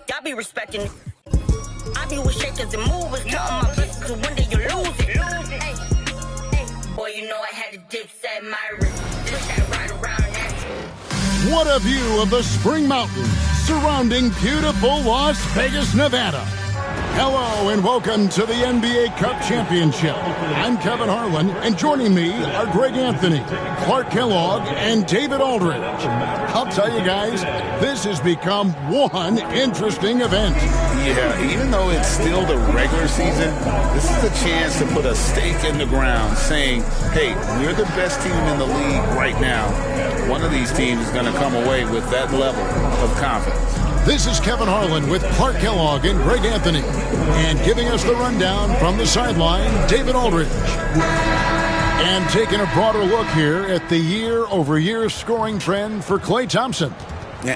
Y'all be respecting. I be with shakers and movers, counting my blessings to one day you lose it. Hey, boy, you know I had to dip set my wrist. Just that right around that. What a view of the Spring Mountains surrounding beautiful Las Vegas, Nevada. Hello and welcome to the NBA Cup Championship. I'm Kevin Harlan, and joining me are Greg Anthony, Clark Kellogg, and David Aldridge. I'll tell you guys, this has become one interesting event. Yeah, even though it's still the regular season, this is a chance to put a stake in the ground saying, hey, we're the best team in the league right now. One of these teams is going to come away with that level of confidence. This is Kevin Harlan with Clark Kellogg and Greg Anthony. And giving us the rundown from the sideline, David Aldridge. And taking a broader look here at the year-over-year scoring trend for Klay Thompson.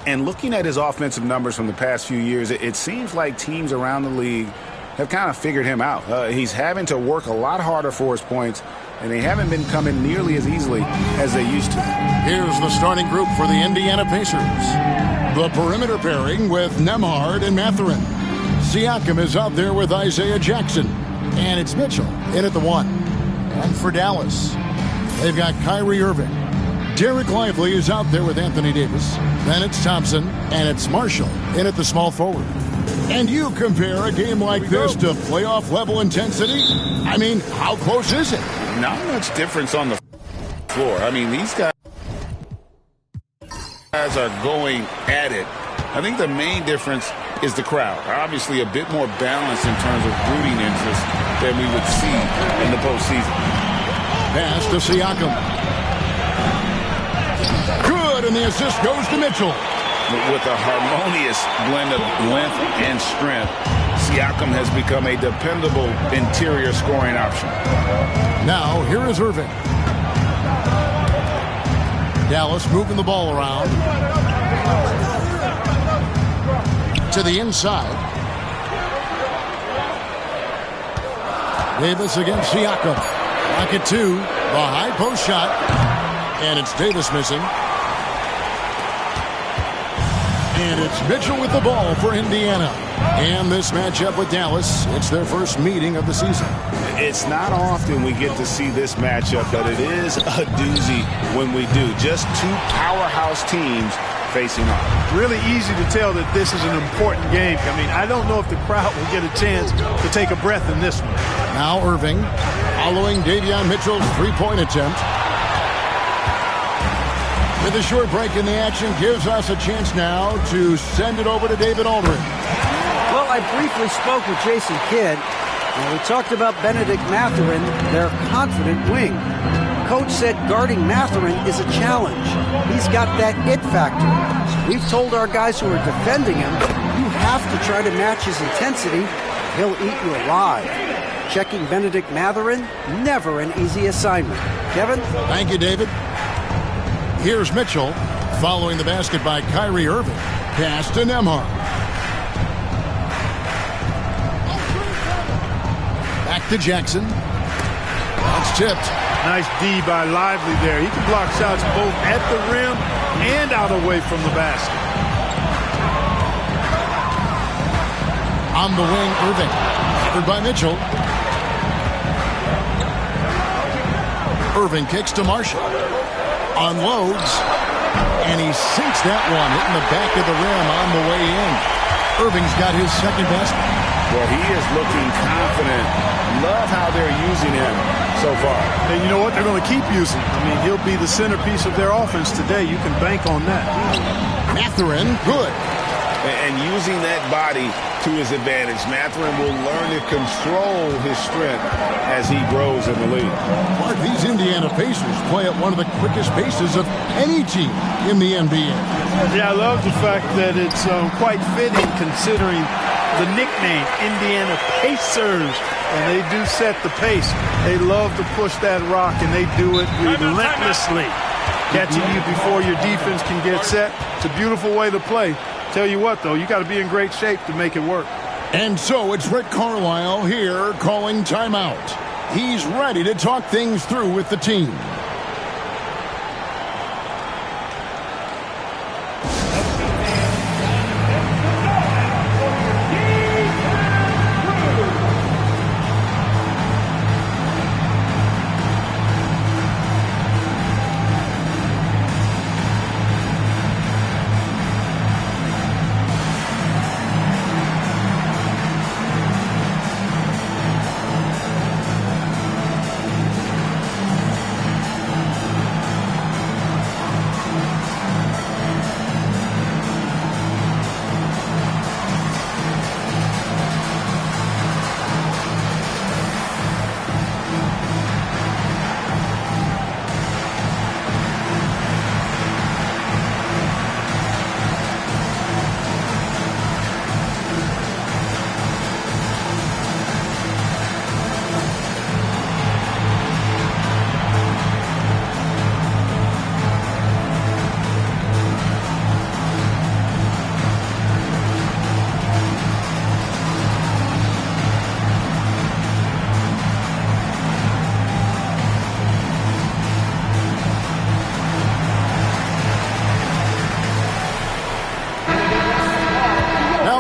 And looking at his offensive numbers from the past few years, it seems like teams around the league have kind of figured him out. He's having to work a lot harder for his points, and they haven't been coming nearly as easily as they used to. Here's the starting group for the Indiana Pacers. The perimeter pairing with Nembhard and Mathurin. Siakam is out there with Isaiah Jackson. And it's Mitchell in at the 1. And for Dallas, they've got Kyrie Irving. Derek Lively is out there with Anthony Davis. Then it's Thompson, and it's Marshall in at the small forward. And you compare a game like this to playoff-level intensity? I mean, how close is it? Not much difference on the floor. I mean, these guys are going at it. I think the main difference is the crowd. Obviously, a bit more balanced in terms of rooting interest than we would see in the postseason. Pass to Siakam. Good, and the assist goes to Mitchell. With a harmonious blend of length and strength, Siakam has become a dependable interior scoring option. Now, here is Irving. Dallas moving the ball around. To the inside. Davis against Siakam. Rocket 2. The high post shot. And it's Davis missing. And it's Mitchell with the ball for Indiana. And this matchup with Dallas, it's their first meeting of the season. It's not often we get to see this matchup, but it is a doozy when we do. Just two powerhouse teams facing off. Really easy to tell that this is an important game. I mean, I don't know if the crowd will get a chance to take a breath in this one. Now Irving following Davion Mitchell's three-point attempt. With a short break in the action gives us a chance now to send it over to David Aldridge. Well, I briefly spoke with Jason Kidd, and we talked about Benedict Mathurin, their confident wing. Coach said guarding Mathurin is a challenge. He's got that it factor. We've told our guys who are defending him, you have to try to match his intensity. He'll eat you alive. Checking Benedict Mathurin, never an easy assignment. Kevin? Thank you, David. Here's Mitchell following the basket by Kyrie Irving. Pass to Nembhard. Back to Jackson. That's tipped. Nice D by Lively there. He can block shots both at the rim and out away from the basket. On the wing, Irving. Covered by Mitchell. Irving kicks to Marshall. Unloads. And he sinks that one, hitting the back of the rim on the way in. Irving's got his second basket. Well, he is looking confident. Love how they're using him so far. And you know what? They're going to keep using him. I mean, he'll be the centerpiece of their offense today. You can bank on that. Mathurin, good. And using that body to his advantage, Mathurin will learn to control his strength as he grows in the league. Mark, these Indiana Pacers play at one of the quickest paces of any team in the NBA. Yeah, I love the fact that it's quite fitting considering the nickname, Indiana Pacers. And they do set the pace. They love to push that rock, and they do it relentlessly. Catching you before your defense can get set. It's a beautiful way to play. Tell you what, though, you got to be in great shape to make it work. And so it's Rick Carlisle here calling timeout. He's ready to talk things through with the team.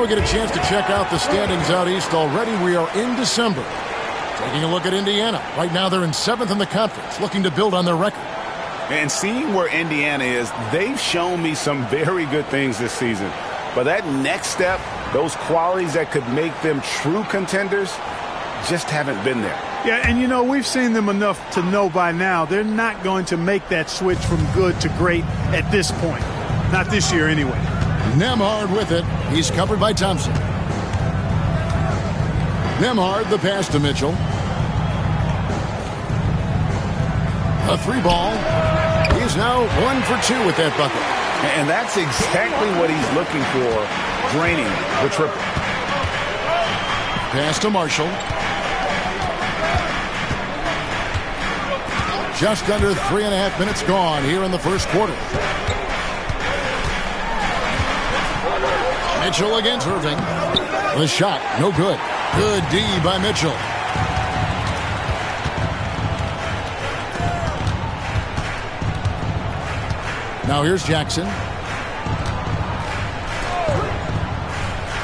we get a chance to check out the standings out east already. We are in December. Taking a look at Indiana. Right now they're in 7th in the conference, looking to build on their record. And seeing where Indiana is, they've shown me some very good things this season. But that next step, those qualities that could make them true contenders, just haven't been there. Yeah, and you know, we've seen them enough to know by now they're not going to make that switch from good to great at this point. Not this year anyway. Nembhard with it. He's covered by Thompson. Nembhard, the pass to Mitchell. A 3-ball. He's now 1 for 2 with that bucket. And that's exactly what he's looking for, draining the triple. Pass to Marshall. Just under 3.5 minutes gone here in the first quarter. Mitchell against Irving. The shot, no good. Good D by Mitchell. Now here's Jackson.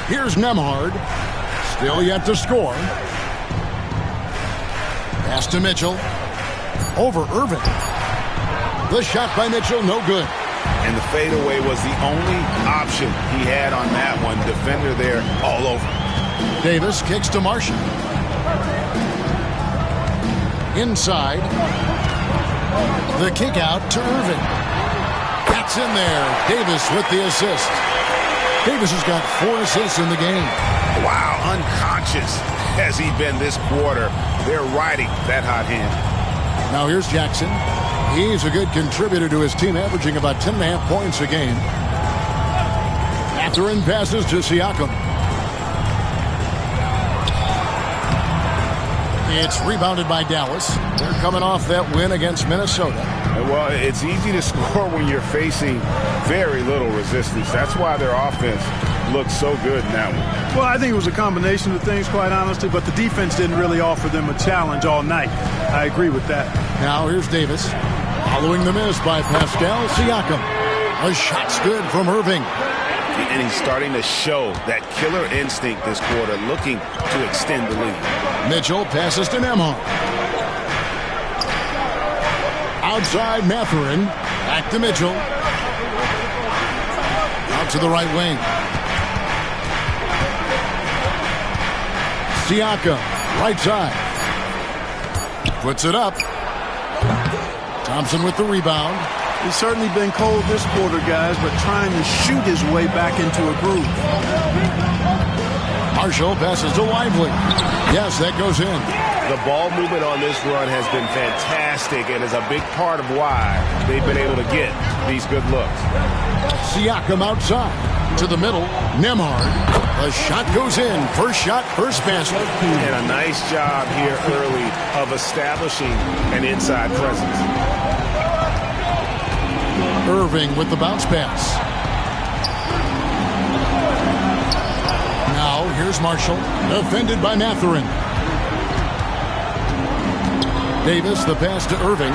Here's Nembhard. Still yet to score. Pass to Mitchell. Over Irving. The shot by Mitchell, no good. And the fadeaway was the only option he had on that one. Defender there all over. Davis kicks to Marshall. Inside. The kick out to Irving. That's in there. Davis with the assist. Davis has got 4 assists in the game. Wow, unconscious has he been this quarter. They're riding that hot hand. Now here's Jackson. He's a good contributor to his team, averaging about 10.5 points a game. Mathurin passes to Siakam. It's rebounded by Dallas. They're coming off that win against Minnesota. Well, it's easy to score when you're facing very little resistance. That's why their offense looks so good in that one. Well, I think it was a combination of things, quite honestly, but the defense didn't really offer them a challenge all night. I agree with that. Now here's Davis. Following the miss by Pascal Siakam. A shot's good from Irving. And he's starting to show that killer instinct this quarter, looking to extend the lead. Mitchell passes to Nembhard. Outside Mathurin. Back to Mitchell. Out to the right wing. Siakam, right side. Puts it up. Thompson with the rebound. He's certainly been cold this quarter, guys, but trying to shoot his way back into a groove. Marshall passes to Lively. Yes, that goes in. The ball movement on this run has been fantastic and is a big part of why they've been able to get these good looks. Siakam outside. To the middle. Nembhard. The shot goes in. First shot, first basket. And a nice job here early of establishing an inside presence. Irving with the bounce pass. Now here's Marshall. Defended by Mathurin. Davis, the pass to Irving.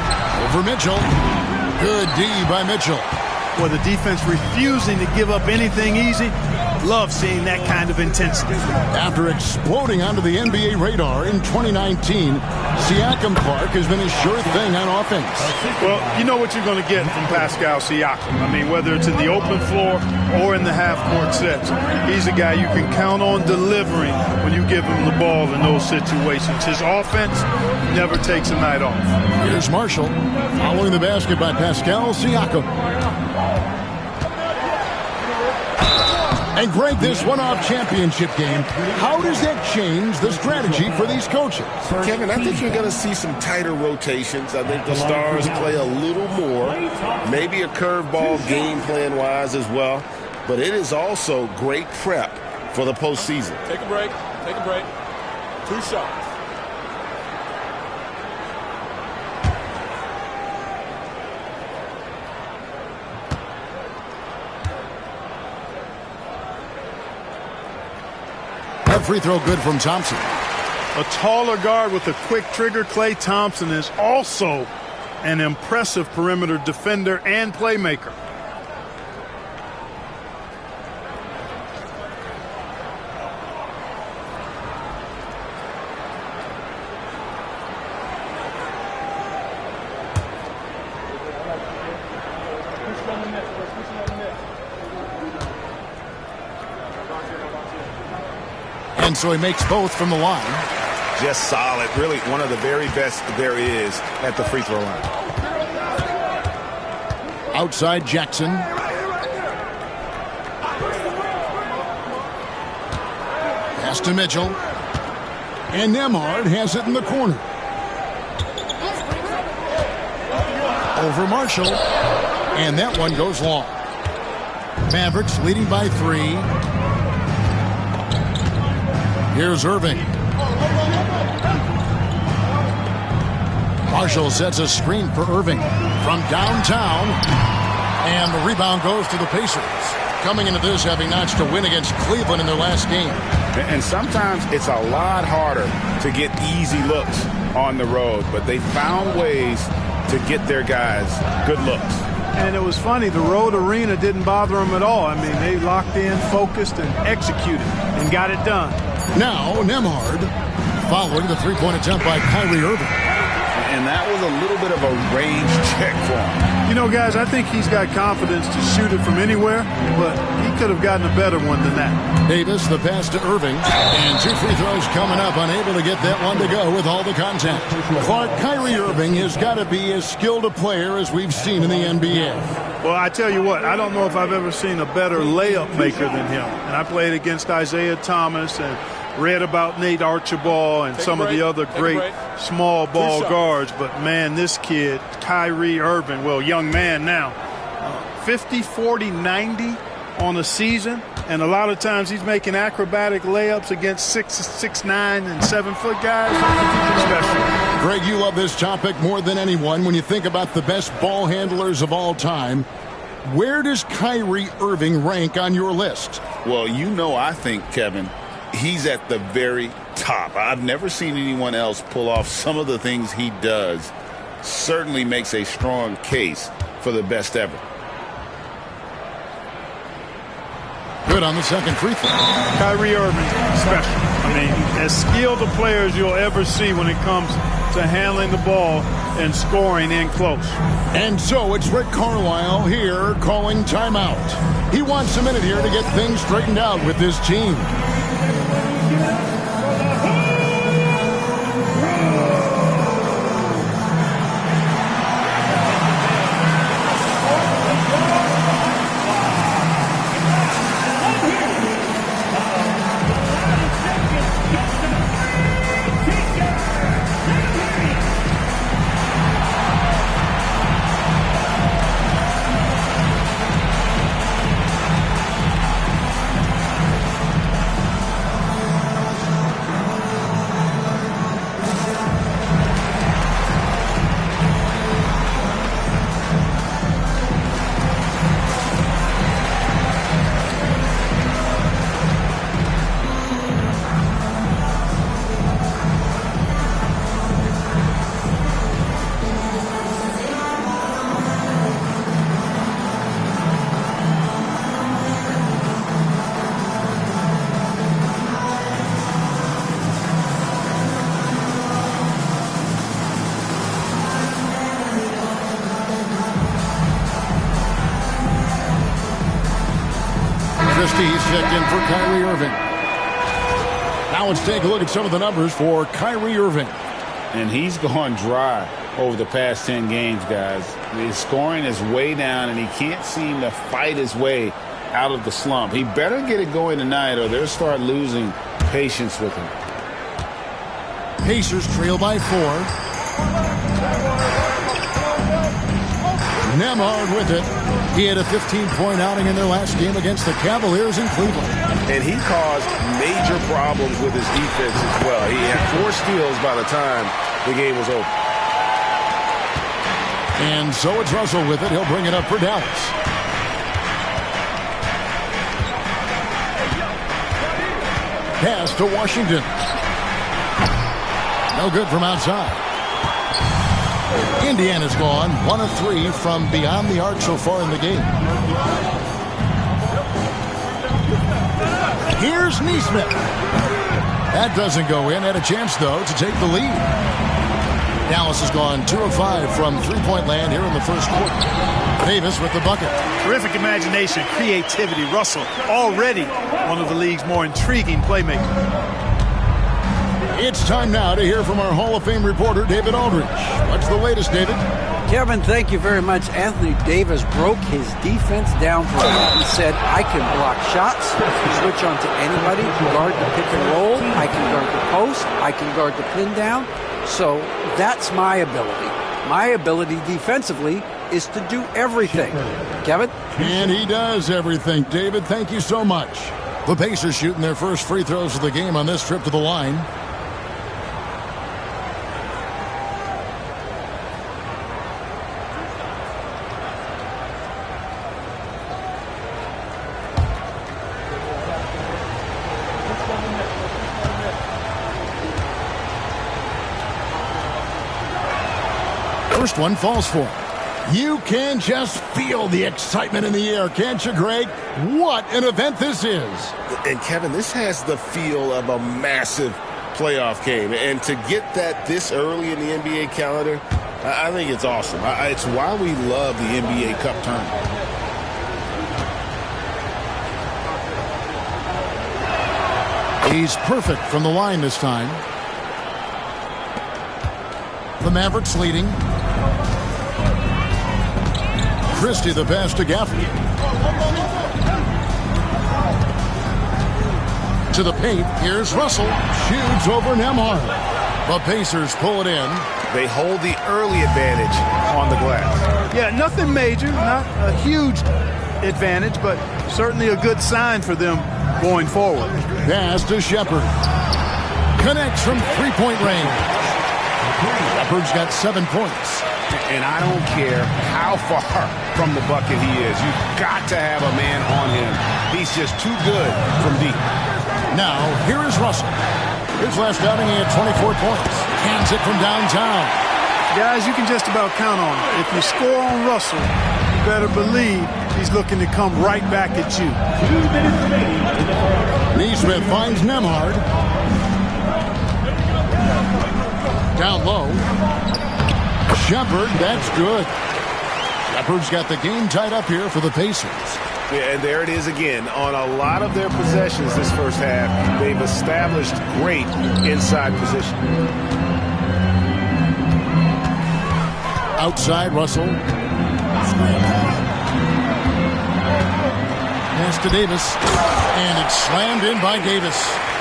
Over Mitchell. Good D by Mitchell. Well, the defense refusing to give up anything easy. Love seeing that kind of intensity. After exploding onto the NBA radar in 2019, Siakam Clark has been a sure thing on offense. Well, you know what you're going to get from Pascal Siakam. I mean, whether it's in the open floor or in the half-court sets, he's a guy you can count on delivering when you give him the ball in those situations. His offense never takes a night off. Here's Marshall following the basket by Pascal Siakam. And Greg, this one-off championship game, how does that change the strategy for these coaches? Kevin, I think you're going to see some tighter rotations. I think the Stars play a little more, maybe a curveball game plan-wise as well. But it is also great prep for the postseason. Take a break. Take a break. 2 shots. Free throw good from Thompson. A taller guard with a quick trigger, Klay Thompson, is also an impressive perimeter defender and playmaker. And so he makes both from the line. Just solid. Really one of the very best there is at the free throw line. Outside Jackson. Pass to Mitchell. And Nembhard has it in the corner. Over Marshall. And that one goes long. Mavericks leading by 3. Here's Irving. Marshall sets a screen for Irving from downtown. And the rebound goes to the Pacers. Coming into this, having notched a win against Cleveland in their last game. And sometimes it's a lot harder to get easy looks on the road, but they found ways to get their guys good looks. And it was funny, the road arena didn't bother them at all. I mean, they locked in, focused, and executed, and got it done. Now, Nembhard following the three-point attempt by Kyrie Irving. And that was a little bit of a range check for him. You know, guys, I think he's got confidence to shoot it from anywhere, but he could have gotten a better one than that. Davis, the pass to Irving, and 2 free throws coming up, unable to get that one to go with all the contact. Clark, Kyrie Irving has got to be as skilled a player as we've seen in the NBA. Well, I tell you what, I don't know if I've ever seen a better layup maker than him. And I played against Isaiah Thomas and read about Nate Archibald and some of the other great small ball guards. But, man, this kid, Kyrie Irving, well, young man now, 50, 40, 90 on a season. And a lot of times he's making acrobatic layups against 6'9" and 7-foot guys. Special. Greg, you love this topic more than anyone. When you think about the best ball handlers of all time, where does Kyrie Irving rank on your list? Well, you know, I think, Kevin, he's at the very top. I've never seen anyone else pull off some of the things he does. Certainly makes a strong case for the best ever. Good on the second free throw. Kyrie Irving, special. I mean, as skilled a player as you'll ever see when it comes to handling the ball and scoring in close. And so it's Rick Carlisle here calling timeout. He wants a minute here to get things straightened out with this team. He's checked in for Kyrie Irving. Now let's take a look at some of the numbers for Kyrie Irving. And he's gone dry over the past 10 games, guys. His scoring is way down, and he can't seem to fight his way out of the slump. He better get it going tonight, or they'll start losing patience with him. Pacers trail by 4. Nembhard with it. He had a 15-point outing in their last game against the Cavaliers in Cleveland. And he caused major problems with his defense as well. He had 4 steals by the time the game was over. And so it's Russell with it. He'll bring it up for Dallas. Pass to Washington. No good from outside. Indiana's gone 1 of 3 from beyond the arc so far in the game. Here's Nesmith. That doesn't go in. Had a chance, though, to take the lead. Dallas has gone 2 of 5 from three-point land here in the first quarter. Davis with the bucket. Terrific imagination, creativity. Russell already one of the league's more intriguing playmakers. It's time now to hear from our Hall of Fame reporter, David Aldridge. What's the latest, David? Kevin, thank you very much. Anthony Davis broke his defense down for him. He said, I can block shots, switch on to anybody, guard the pick and roll, I can guard the post, I can guard the pin down. So that's my ability. My ability defensively is to do everything. Kevin? And he does everything. David, thank you so much. The Pacers shooting their first free throws of the game on this trip to the line. First one falls for. You can just feel the excitement in the air, can't you, Greg? What an event this is. And, Kevin, this has the feel of a massive playoff game. And to get that this early in the NBA calendar, I think it's awesome. It's why we love the NBA Cup tournament. He's perfect from the line this time. The Mavericks leading. Christie the pass to Gaffney. To the paint, here's Russell. Shoots over Nembhard. The Pacers pull it in. They hold the early advantage on the glass. Yeah, nothing major, not a huge advantage, but certainly a good sign for them going forward. Pass to Shepard. Connects from three-point range. Shepard's got 7 points. And I don't care how far from the bucket he is. You've got to have a man on him. He's just too good from deep. Now, here is Russell. His last outing, he had 24 points. Cans it from downtown. Guys, you can just about count on it. If you score on Russell, you better believe he's looking to come right back at you. 2 minutes remaining. Neesmith finds Nembhard. Down low. Shepard, that's good. Shepard's got the game tied up here for the Pacers. Yeah, and there it is again. On a lot of their possessions this first half, they've established great inside position. Outside, Russell. Pass to Davis. And it's slammed in by Davis.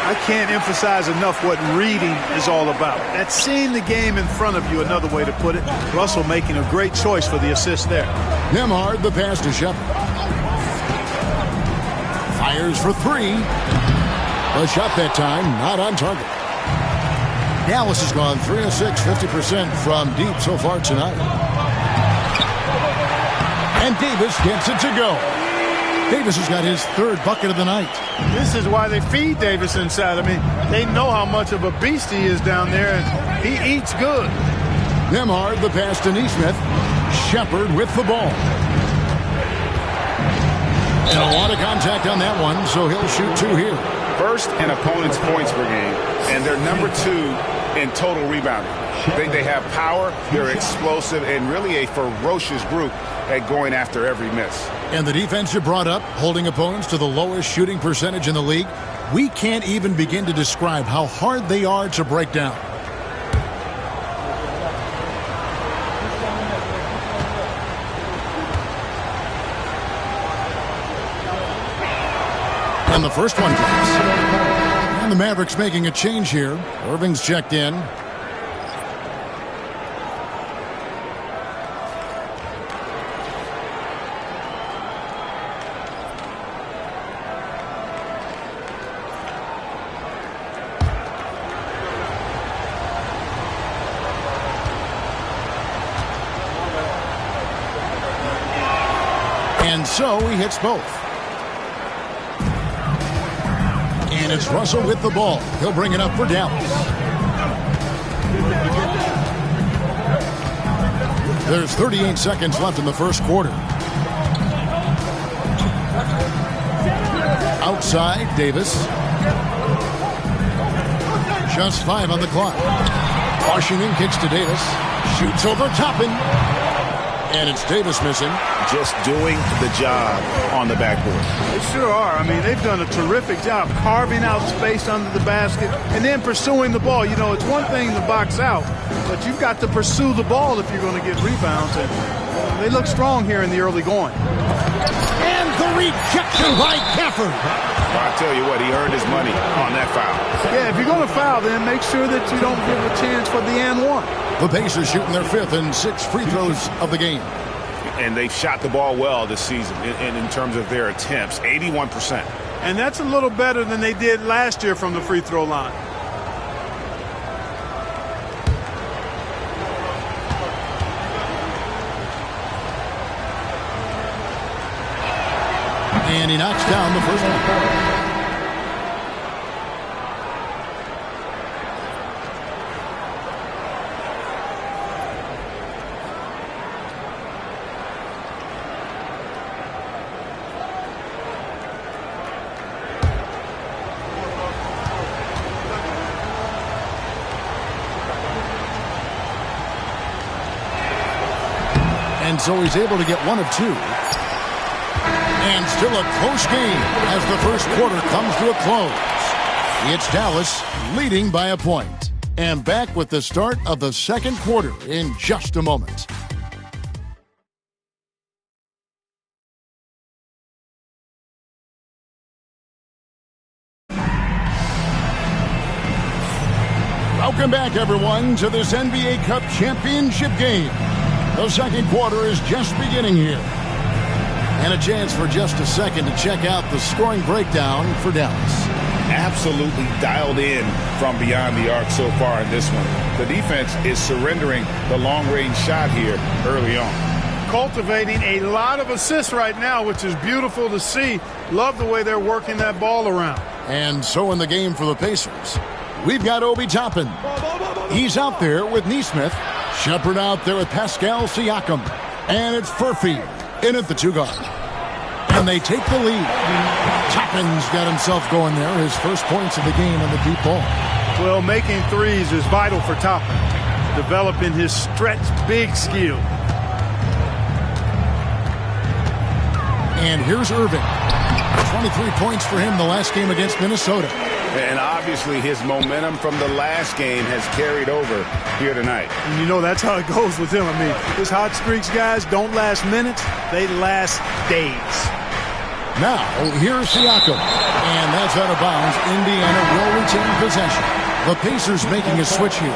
I can't emphasize enough what reading is all about. That's seeing the game in front of you, another way to put it. Russell making a great choice for the assist there. Nembhard, the pass to Shepard. Fires for three. A shot that time, not on target. Dallas has gone 3 of 6, 50% from deep so far tonight. And Davis gets it to go. Davis has got his third bucket of the night. This is why they feed Davis inside. I mean, they know how much of a beast he is down there, and he eats good. Nembhard, the pass to Neesmith. Shepard with the ball. And a lot of contact on that one, so he'll shoot 2 here. First in opponent's points per game, and they're number 2 in total rebounding. They have power, they're explosive, and really a ferocious group at going after every miss. And the defense you brought up, holding opponents to the lowest shooting percentage in the league, we can't even begin to describe how hard they are to break down. And the first one comes. And the Mavericks making a change here. Irving's checked in. And so he hits both. And it's Russell with the ball. He'll bring it up for Dallas. There's 38 seconds left in the first quarter. Outside, Davis. Just 5 on the clock. Washington kicks to Davis. Shoots over Toppin. And it's Davis missing. Just doing the job on the backboard. They sure are. I mean, they've done a terrific job carving out space under the basket and then pursuing the ball. You know, it's one thing to box out, but you've got to pursue the ball if you're going to get rebounds. And they look strong here in the early going. And the rejection by Gafford. Well, I tell you what, he earned his money on that foul. Yeah, if you're going to foul, then make sure that you don't give a chance for the and one. The Pacers shooting their 5th and 6th free throws of the game. And they've shot the ball well this season in terms of their attempts, 81%. And that's a little better than they did last year from the free throw line. And he knocks down the first one. And so he's able to get 1 of 2. And still a close game as the first quarter comes to a close. It's Dallas leading by a point. And back with the start of the second quarter in just a moment. Welcome back, everyone, to this NBA Cup championship game. The second quarter is just beginning here. And a chance for just a second to check out the scoring breakdown for Dallas. Absolutely dialed in from beyond the arc so far in this one. The defense is surrendering the long-range shot here early on. Cultivating a lot of assists right now, which is beautiful to see. Love the way they're working that ball around. And so in the game for the Pacers, we've got Obi Toppin. He's out there with Nesmith. Shepherd out there with Pascal Siakam. And it's Furphy in at the 2 guard. And they take the lead. Toppin's got himself going there. His first points of the game on the deep ball. Well, making threes is vital for Toppin. Developing his stretch big skill. And here's Irving. 23 points for him the last game against Minnesota. And obviously his momentum from the last game has carried over here tonight. And you know that's how it goes with him. I mean, his hot streaks, guys, don't last minutes. They last days. Now, here's Siakam. And that's out of bounds. Indiana will retain possession. The Pacers making a switch here.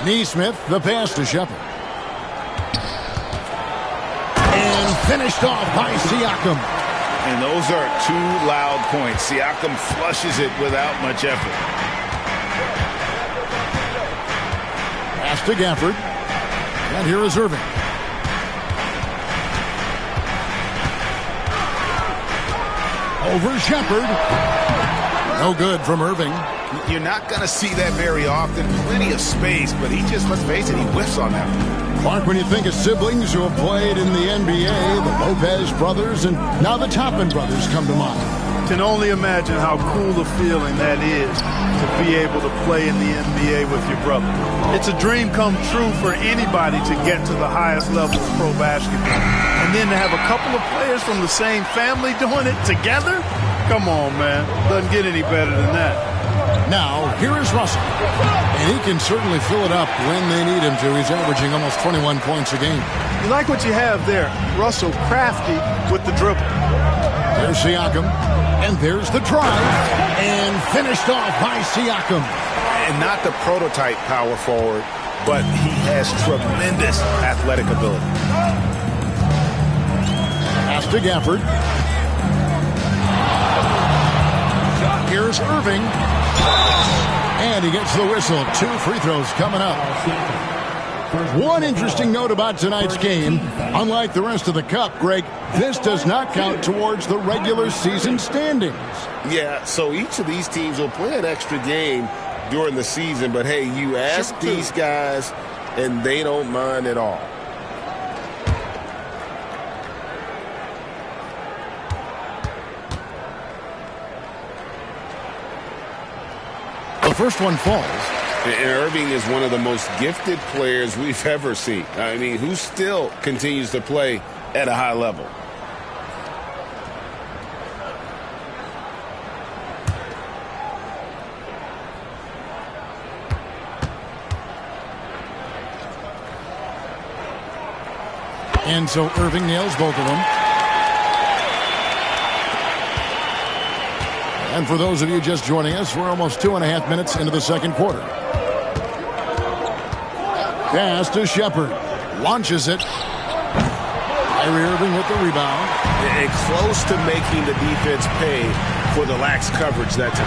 Nesmith, the pass to Shepherd. And finished off by Siakam. And those are 2 loud points. Siakam flushes it without much effort. Pass to Gafford. And here is Irving. Over Shepherd. No good from Irving. You're not going to see that very often. Plenty of space, but he just, let's face it, he whiffs on that one. Clark, when you think of siblings who have played in the NBA, the Lopez brothers and now the Toppin brothers come to mind. Can only imagine how cool a feeling that is to be able to play in the NBA with your brother. It's a dream come true for anybody to get to the highest level of pro basketball. And then to have a couple of players from the same family doing it together? Come on, man. Doesn't get any better than that. Now, here is Russell. And he can certainly fill it up when they need him to. He's averaging almost 21 points a game. You like what you have there. Russell crafty with the dribble. There's Siakam. And there's the drive. And finished off by Siakam. And not the prototype power forward, but he has tremendous athletic ability. Pass to Gafford. Here's Irving. And he gets the whistle. 2 free throws coming up. One interesting note about tonight's game, unlike the rest of the Cup, Greg, this does not count towards the regular season standings. Yeah, so each of these teams will play an extra game during the season, but hey, you ask these guys, and they don't mind at all. first one falls. And Irving is one of the most gifted players we've ever seen. I mean, who still continues to play at a high level. And so Irving nails both of them. And for those of you just joining us, we're almost 2.5 minutes into the second quarter. Pass to Shepard. Launches it. Kyrie Irving with the rebound. And close to making the defense pay for the lax coverage that time.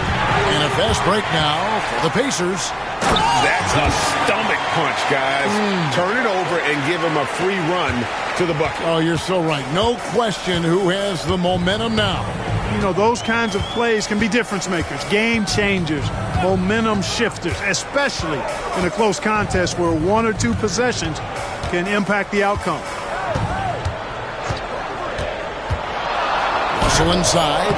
And a fast break now for the Pacers. That's a stomach punch, guys. Turn it over and give him a free run to the bucket. Oh, you're so right. No question who has the momentum now. You know, those kinds of plays can be difference makers, game changers, momentum shifters, especially in a close contest where 1 or 2 possessions can impact the outcome. Russell inside.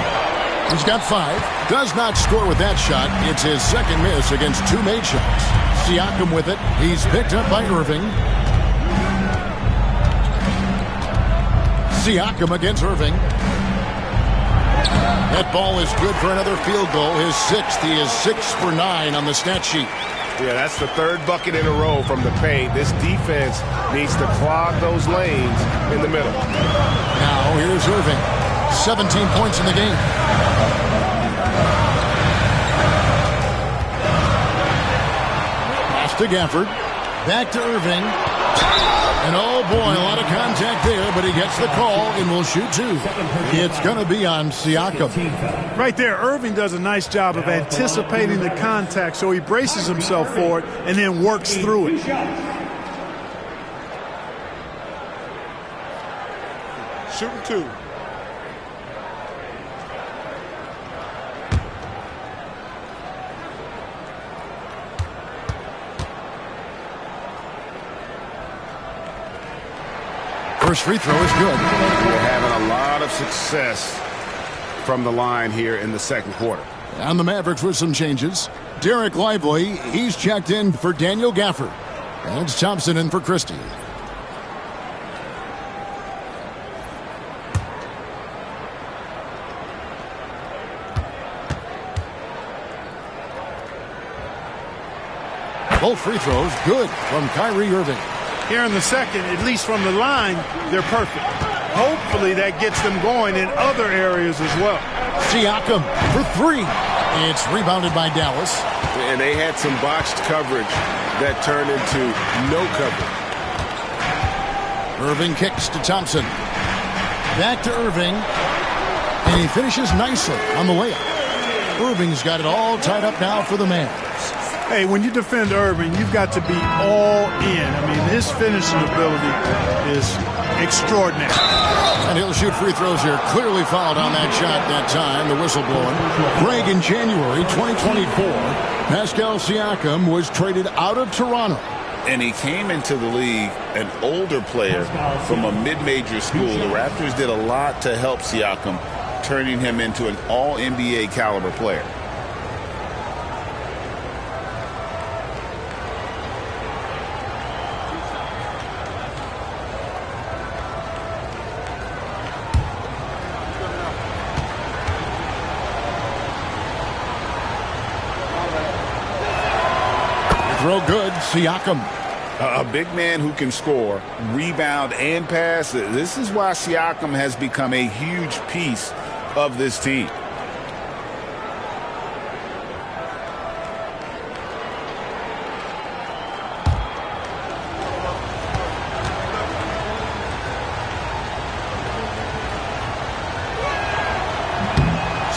He's got 5. Does not score with that shot. It's his second miss against 2 made shots. Siakam with it. He's picked up by Irving. Siakam against Irving. That ball is good for another field goal. His 6th. He is 6 for 9 on the stat sheet. Yeah, that's the 3rd bucket in a row from the paint. This defense needs to clog those lanes in the middle. Now here's Irving. 17 points in the game. Pass to Gafford. Back to Irving. And oh boy, a lot of contact there, but he gets the call and will shoot 2. It's going to be on Siakam. Right there, Irving does a nice job of anticipating the contact, so he braces himself for it and then works through it. Shooting 2. First free throw is good. We're having a lot of success from the line here in the second quarter. And the Mavericks with some changes. Derek Lively, he's checked in for Daniel Gafford. And it's Thompson in for Christie. Both free throws good from Kyrie Irving. Here in the second, at least from the line, they're perfect. Hopefully that gets them going in other areas as well. Siakam for 3. It's rebounded by Dallas. And they had some botched coverage that turned into no coverage. Irving kicks to Thompson. Back to Irving. And he finishes nicely on the layup. Irving's got it all tied up now for the Mavs. Hey, when you defend Irving, you've got to be all in. I mean, his finishing ability is extraordinary. And he'll shoot free throws here. Clearly fouled on that shot that time, the whistle blowing. Greg, in January 2024, Pascal Siakam was traded out of Toronto. And he came into the league an older player from a mid-major school. The Raptors did a lot to help Siakam, turning him into an all-NBA caliber player. Throw good, Siakam. A big man who can score, rebound, and pass. This is why Siakam has become a huge piece of this team.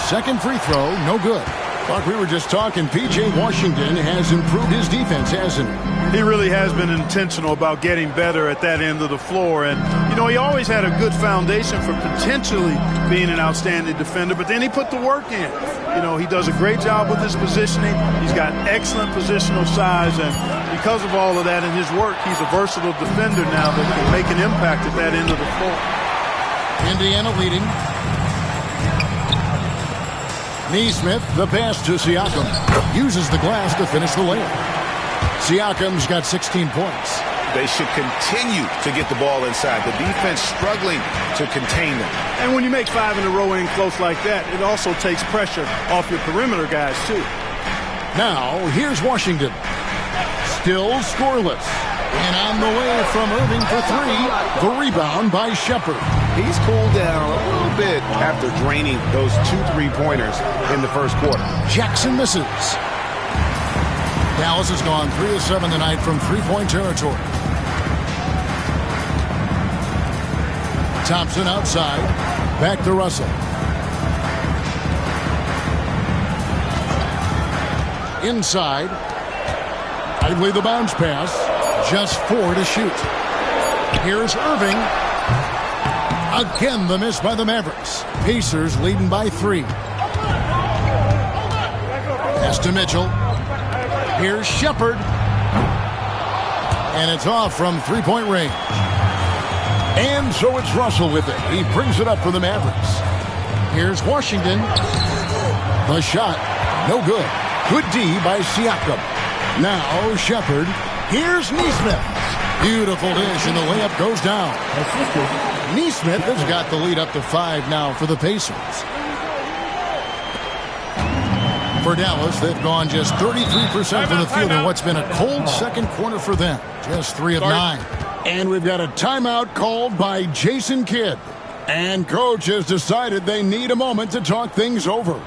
Second free throw, no good. Like we were just talking, P.J. Washington has improved his defense, hasn't he? He really has been intentional about getting better at that end of the floor. And, you know, he always had a good foundation for potentially being an outstanding defender, but then he put the work in. You know, he does a great job with his positioning. He's got excellent positional size, and because of all of that and his work, he's a versatile defender now that can make an impact at that end of the floor. Indiana leading. Neesmith, the pass to Siakam. Uses the glass to finish the layup. Siakam's got 16 points. They should continue to get the ball inside. The defense struggling to contain them. And when you make 5 in a row in close like that, it also takes pressure off your perimeter guys, too. Now, here's Washington. Still scoreless. And on the way from Irving for 3. The rebound by Shepherd. He's cooled down a little bit after draining those 2 3-pointers in the first quarter. Jackson misses. Dallas has gone 3 of 7 tonight from 3-point territory. Thompson outside. Back to Russell. Inside. Idly the bounce pass. Just 4 to shoot. Here's Irving. Again the miss by the Mavericks. Pacers leading by 3. Pass to Mitchell. Here's Shepherd. And it's off from 3-point range. And so it's Russell with it. He brings it up for the Mavericks. Here's Washington. The shot. No good. Good D by Siakam. Now Shepherd. Here's Neesmith. Beautiful dish, and the layup goes down. Neesmith has got the lead up to 5 now for the Pacers. For Dallas, they've gone just 33% from the field in what's been a cold second quarter for them. Just 3 of 9. And we've got a timeout called by Jason Kidd. And coach has decided they need a moment to talk things over.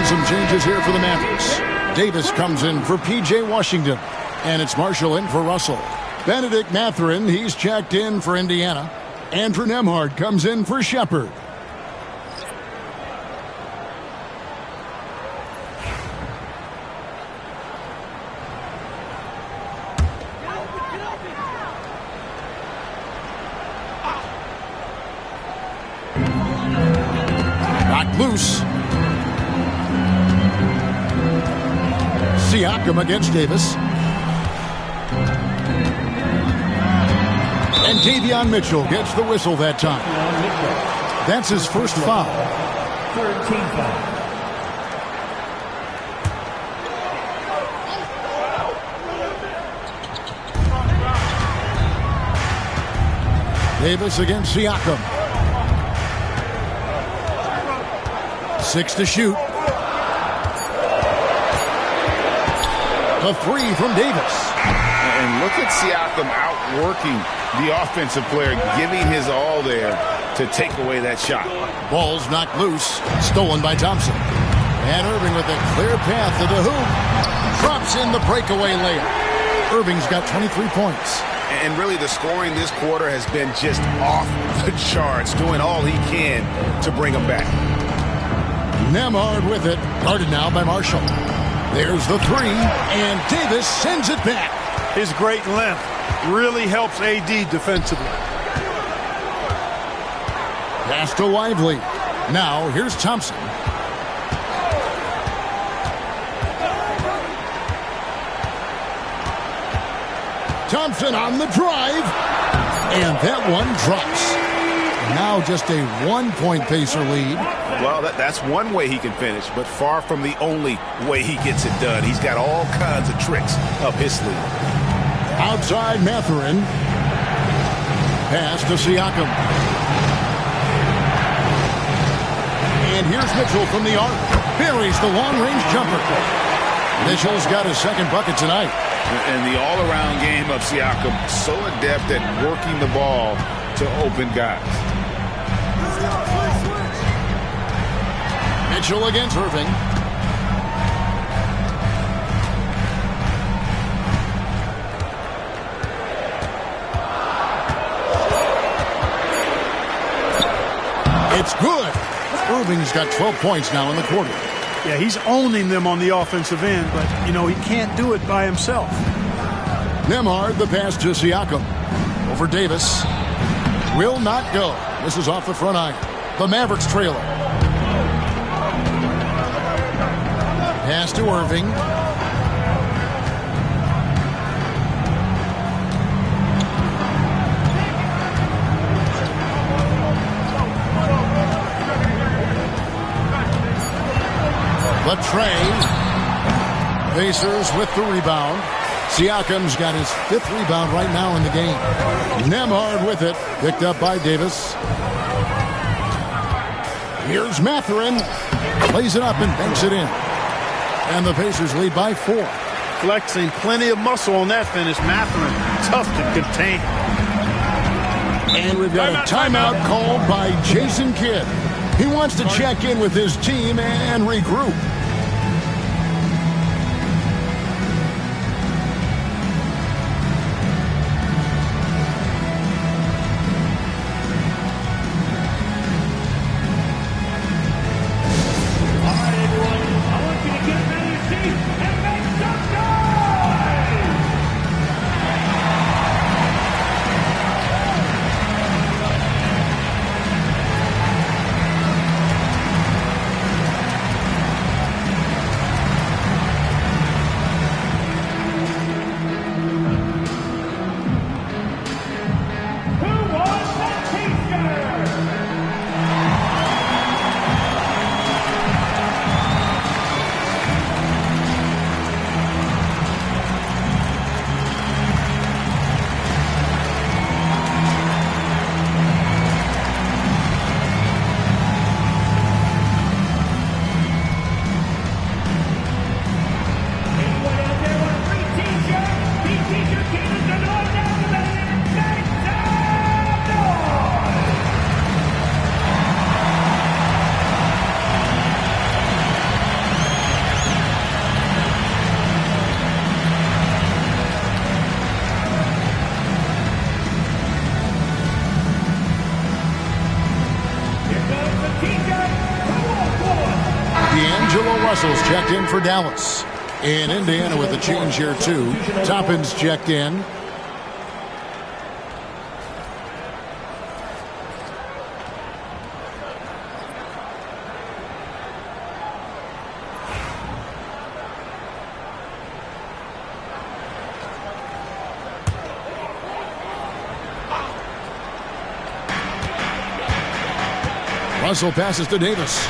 Some changes here for the Mavericks. Davis comes in for P.J. Washington. And it's Marshall in for Russell. Bennedict Mathurin, he's checked in for Indiana. Andrew Nembhard comes in for Shepherd. Knocked loose. Siakam against Davis. And Davion Mitchell gets the whistle that time. That's his first foul. 13 foul. Davis against Siakam. 6 to shoot. A 3 from Davis. And look at Siakam outworking the offensive player, giving his all there to take away that shot. Ball's knocked loose, stolen by Thompson. And Irving with a clear path to the hoop. Drops in the breakaway layup. Irving's got 23 points. And really the scoring this quarter has been just off the charts, doing all he can to bring them back. Nembhard with it, guarded now by Marshall. There's the 3, and Davis sends it back. His great length really helps AD defensively. Pass to Lively. Now here's Thompson. Thompson on the drive. And that one drops. Now just a 1-point Pacer lead. Well, that's one way he can finish, but far from the only way he gets it done. He's got all kinds of tricks up his sleeve. Outside Mathurin. Pass to Siakam. And here's Mitchell from the arc. Buries the long-range jumper. Mitchell's got his second bucket tonight. And the all-around game of Siakam, so adept at working the ball to open guys. Mitchell against Irving. It's good. Irving's got 12 points now in the quarter. Yeah, he's owning them on the offensive end, but, you know, he can't do it by himself. Nembhard, the pass to Siakam. Over Davis. Will not go. This is off the front iron. The Mavericks trailer. Pass to Irving. Latrey. Pacers with the rebound. Siakam's got his 5th rebound right now in the game. Nembhard with it. Picked up by Davis. Here's Mathurin. Plays it up and banks it in. And the Pacers lead by 4. Flexing plenty of muscle on that finish. Mathurin, tough to contain. And we've got a timeout called by Jason Kidd. He wants to check in with his team and regroup. Russell's checked in for Dallas. In Indiana with a change here, too. Toppin's checked in. Russell passes to Davis.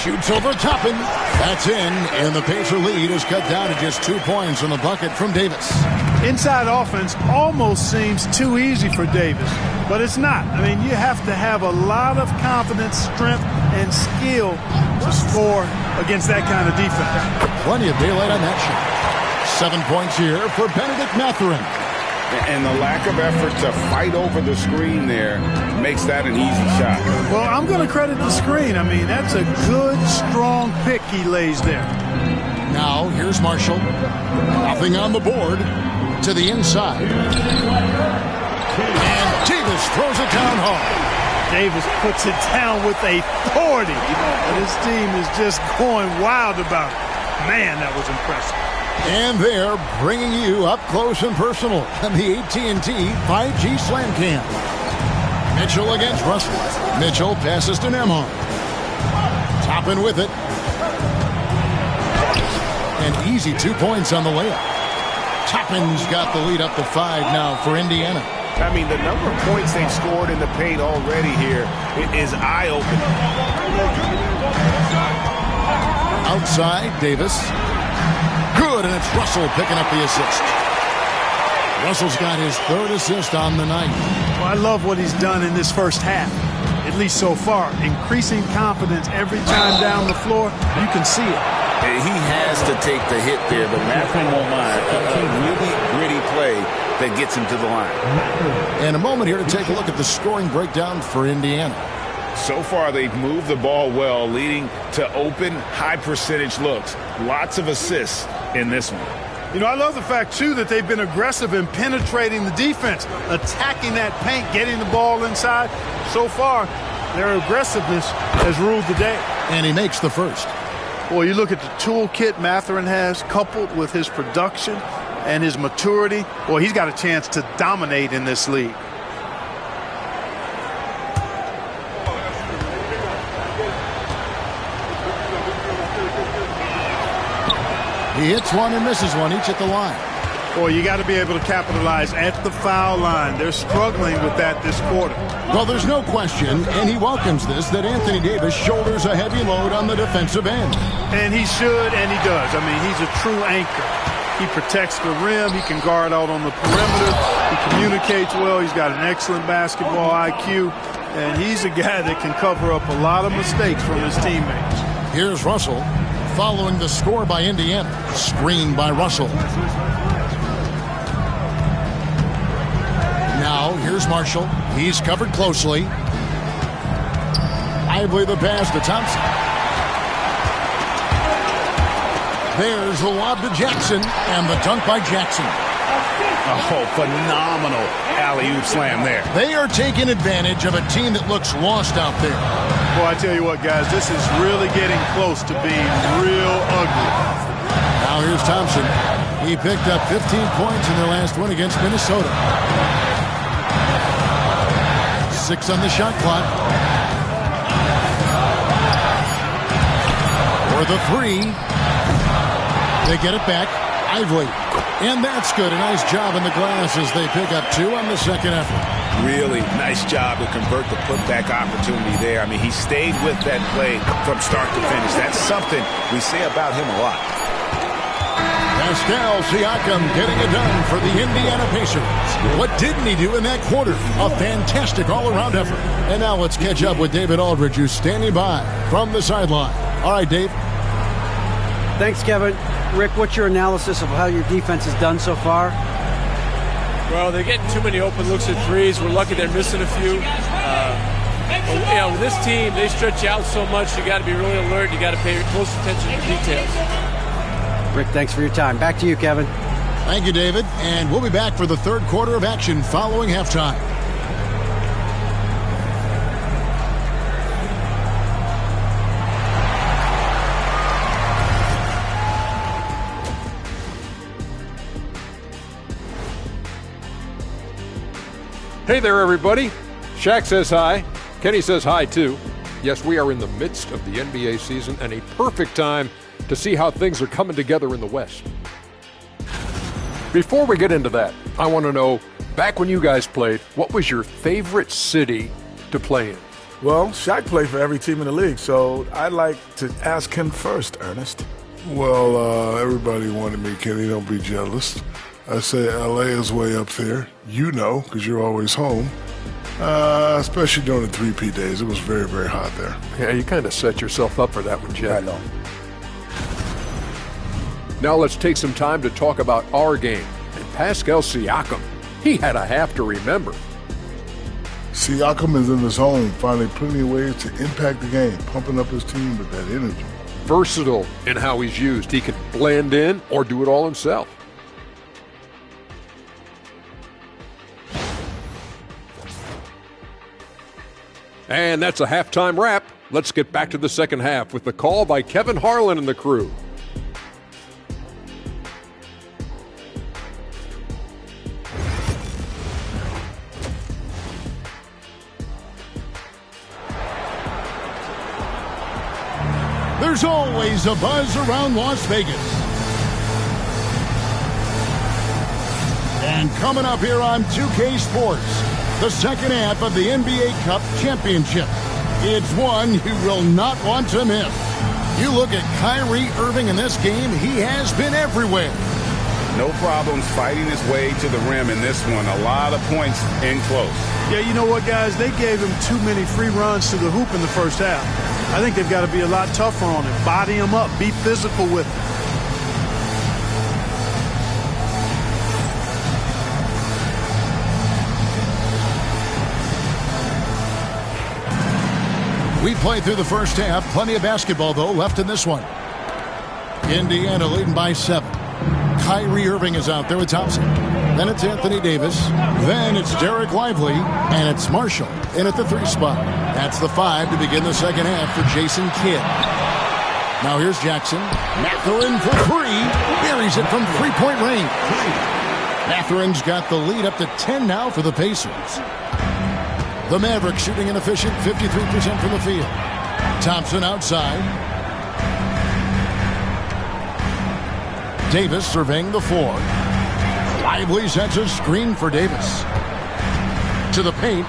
Shoots over Toppin. That's in, and the Pacer lead is cut down to just 2 points on the bucket from Davis. Inside offense almost seems too easy for Davis, but it's not. I mean, you have to have a lot of confidence, strength, and skill to score against that kind of defense. Plenty of daylight on that shot. 7 points here for Bennedict Mathurin. And the lack of effort to fight over the screen there makes that an easy shot. Well, I'm going to credit the screen. I mean, that's a good, strong pick he lays there. Now, here's Marshall. Nothing on the board. To the inside. And Davis throws it down hard. Davis puts it down with authority. And his team is just going wild about it. Man, that was impressive. And they're bringing you up close and personal on the AT&T 5G Slam Cam. Mitchell against Russell. Mitchell passes to Nembhard. Toppin with it. And easy 2 points on the layup. Toppin's got the lead up to 5 now for Indiana. I mean, the number of points they've scored in the paint already here is eye-opening. Outside, Davis. Good, and it's Russell picking up the assist. Russell's got his 3rd assist on the night. Well, I love what he's done in this first half, at least so far. Increasing confidence every time down the floor. You can see it. He has to take the hit there, but Mattherin won't mind. A really gritty play that gets him to the line. And a moment here to take a look at the scoring breakdown for Indiana. So far, they've moved the ball well, leading to open, high-percentage looks. Lots of assists in this one. You know, I love the fact, too, that they've been aggressive in penetrating the defense, attacking that paint, getting the ball inside. So far, their aggressiveness has ruled the day. And he makes the first. Well, you look at the toolkit Mathurin has, coupled with his production and his maturity. Well, he's got a chance to dominate in this league. He hits one and misses one, each at the line. Boy, you got to be able to capitalize at the foul line. They're struggling with that this quarter. Well, there's no question, and he welcomes this, that Anthony Davis shoulders a heavy load on the defensive end. And he should, and he does. I mean, he's a true anchor. He protects the rim. He can guard out on the perimeter. He communicates well. He's got an excellent basketball IQ. And he's a guy that can cover up a lot of mistakes from his teammates. Here's Russell following the score by Indiana. Screen by Russell. Now, here's Marshall. He's covered closely. Lively the pass to Thompson. There's the lob to Jackson, and the dunk by Jackson. Oh, phenomenal alley-oop slam there. They are taking advantage of a team that looks lost out there. Boy, I tell you what, guys, this is really getting close to being real ugly. Now here's Thompson. He picked up 15 points in their last win against Minnesota. 6 on the shot clock. For the 3. They get it back. Lively. And that's good. A nice job in the glass as they pick up 2 on the second effort. Really nice job to convert the putback opportunity there. I mean, he stayed with that play from start to finish. That's something we say about him a lot. Pascal Siakam getting it done for the Indiana Pacers. What didn't he do in that quarter? A fantastic all-around effort. And now let's catch up with David Aldridge, who's standing by from the sideline. All right, Dave. Thanks, Kevin. Rick, what's your analysis of how your defense has done so far? Well, they're getting too many open looks at threes. We're lucky they're missing a few. With this team, they stretch you out so much, you got to be really alert. You got to pay close attention to details. Rick, thanks for your time. Back to you, Kevin. Thank you, David. And we'll be back for the third quarter of action following halftime. Hey there, everybody. Shaq says hi. Kenny says hi, too. Yes, we are in the midst of the NBA season and a perfect time to see how things are coming together in the West. Before we get into that, I want to know, back when you guys played, what was your favorite city to play in? Well, Shaq played for every team in the league, so I'd like to ask him first, Ernest. Well, everybody wanted me, Kenny. Don't be jealous. I say L.A. is way up there. You know, because you're always home. Especially during the 3P days. It was very, very hot there. Yeah, you kind of set yourself up for that one, Jeff. I know. Now let's take some time to talk about our game. And Pascal Siakam, he had a half to remember. Siakam is in the zone, finding plenty of ways to impact the game, pumping up his team with that energy. Versatile in how he's used. He can blend in or do it all himself. And that's a halftime wrap. Let's get back to the second half with the call by Kevin Harlan and the crew. There's always a buzz around Las Vegas. And coming up here on 2K Sports, the second half of the NBA Cup Championship. It's one you will not want to miss. You look at Kyrie Irving in this game, he has been everywhere. No problems fighting his way to the rim in this one. A lot of points in close. Yeah, you know what, guys? They gave him too many free runs to the hoop in the first half. I think they've got to be a lot tougher on him. Body him up. Be physical with him. We played through the first half. Plenty of basketball, though, left in this one. Indiana leading by 7. Kyrie Irving is out there with Thompson. Then it's Anthony Davis. Then it's Derek Lively. And it's Marshall in at the 3 spot. That's the 5 to begin the second half for Jason Kidd. Now here's Jackson. Mathurin for 3. Buries it from three-point range. Mathurin's got the lead up to 10 now for the Pacers. The Mavericks shooting an efficient 53% from the field. Thompson outside. Davis surveying the 4. Lively sets a screen for Davis. To the paint.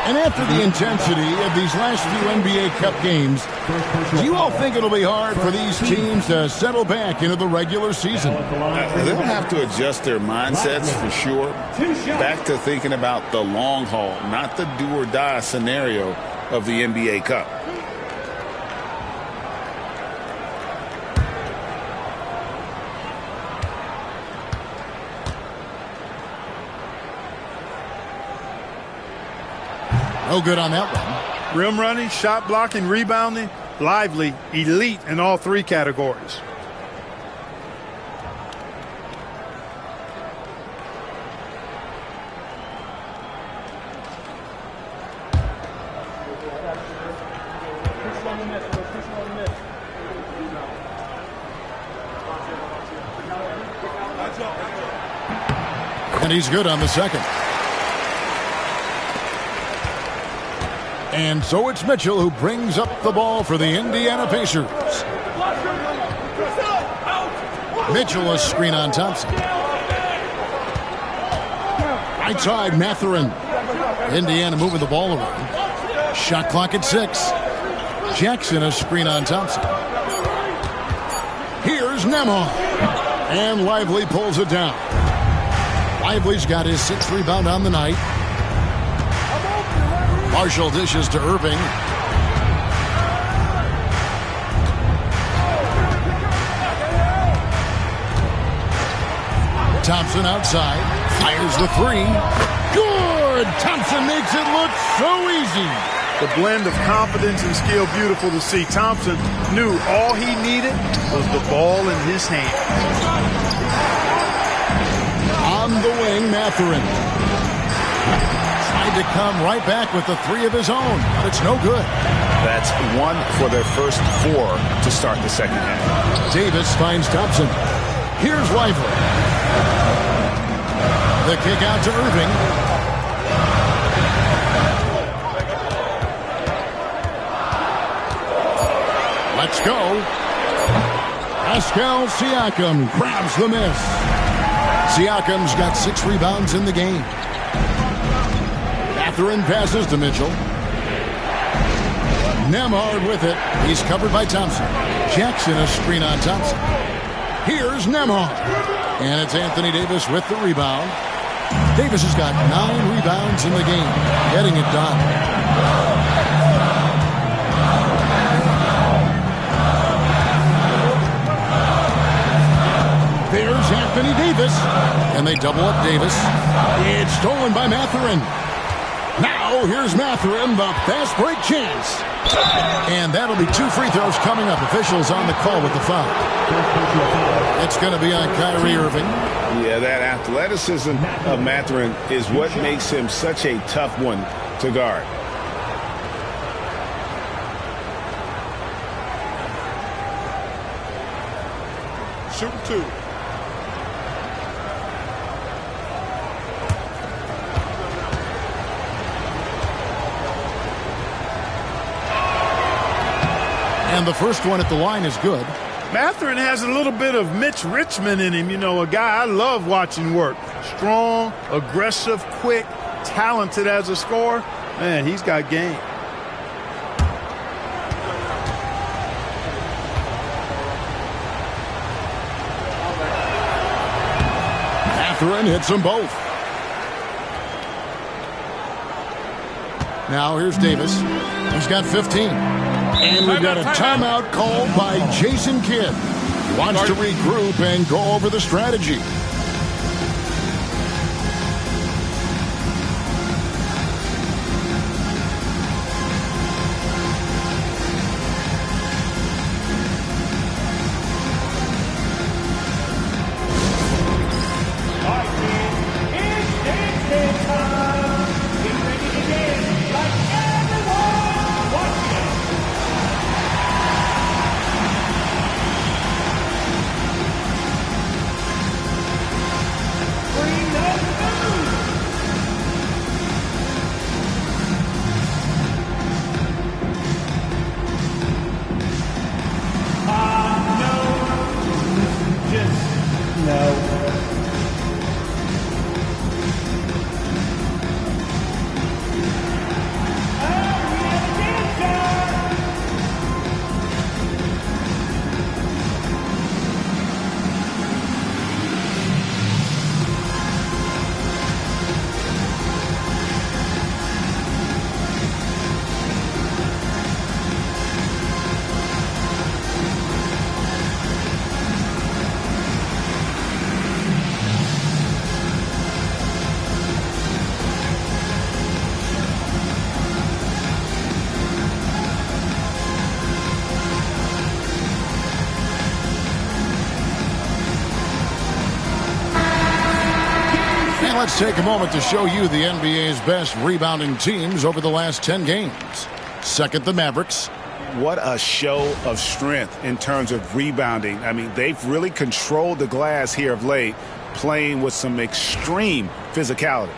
And after the intensity of these last few NBA Cup games, do you all think it'll be hard for these teams to settle back into the regular season? They'll have to adjust their mindsets for sure. Back to thinking about the long haul, not the do-or-die scenario of the NBA Cup. No good on that one. Rim running, shot blocking, rebounding, Lively, elite in all 3 categories. And he's good on the second. And so it's Mitchell who brings up the ball for the Indiana Pacers. Mitchell a screen on Thompson. Right side, Mathurin. Indiana moving the ball around. Shot clock at 6. Jackson a screen on Thompson. Here's Nembhard. And Lively pulls it down. Lively's got his 6th rebound on the night. Marshall dishes to Irving. Thompson outside. Fires the 3. Good! Thompson makes it look so easy. The blend of confidence and skill, beautiful to see. Thompson knew all he needed was the ball in his hand. On the wing, Mathurin. To come right back with the 3 of his own, but it's no good. That's 1 for their first 4 to start the second half. Davis finds Thompson. Here's Lively. The kick out to Irving. Let's go. Pascal Siakam grabs the miss. Siakam's got 6 rebounds in the game. Mathurin passes to Mitchell. Nembhard with it. He's covered by Thompson. Jackson a screen on Thompson. Here's Nembhard. And it's Anthony Davis with the rebound. Davis has got 9 rebounds in the game. Getting it done. There's Anthony Davis. And they double up Davis. It's stolen by Mathurin. Now, here's Mathurin, the fast break chance. And that'll be 2 free throws coming up. Officials on the call with the foul. It's going to be on Kyrie Irving. Yeah, that athleticism of Mathurin is what makes him such a tough one to guard. Shooting 2. And the first one at the line is good. Mathurin has a little bit of Mitch Richmond in him, a guy I love watching work. Strong, aggressive, quick, talented as a scorer. Man, he's got game. Mathurin hits them both. Now here's Davis. He's got 15. And we've got a timeout called by Jason Kidd. Wants to regroup and go over the strategy. Let's take a moment to show you the NBA's best rebounding teams over the last 10 games. Second, the Mavericks. What a show of strength in terms of rebounding. I mean, they've really controlled the glass here of late, playing with some extreme physicality.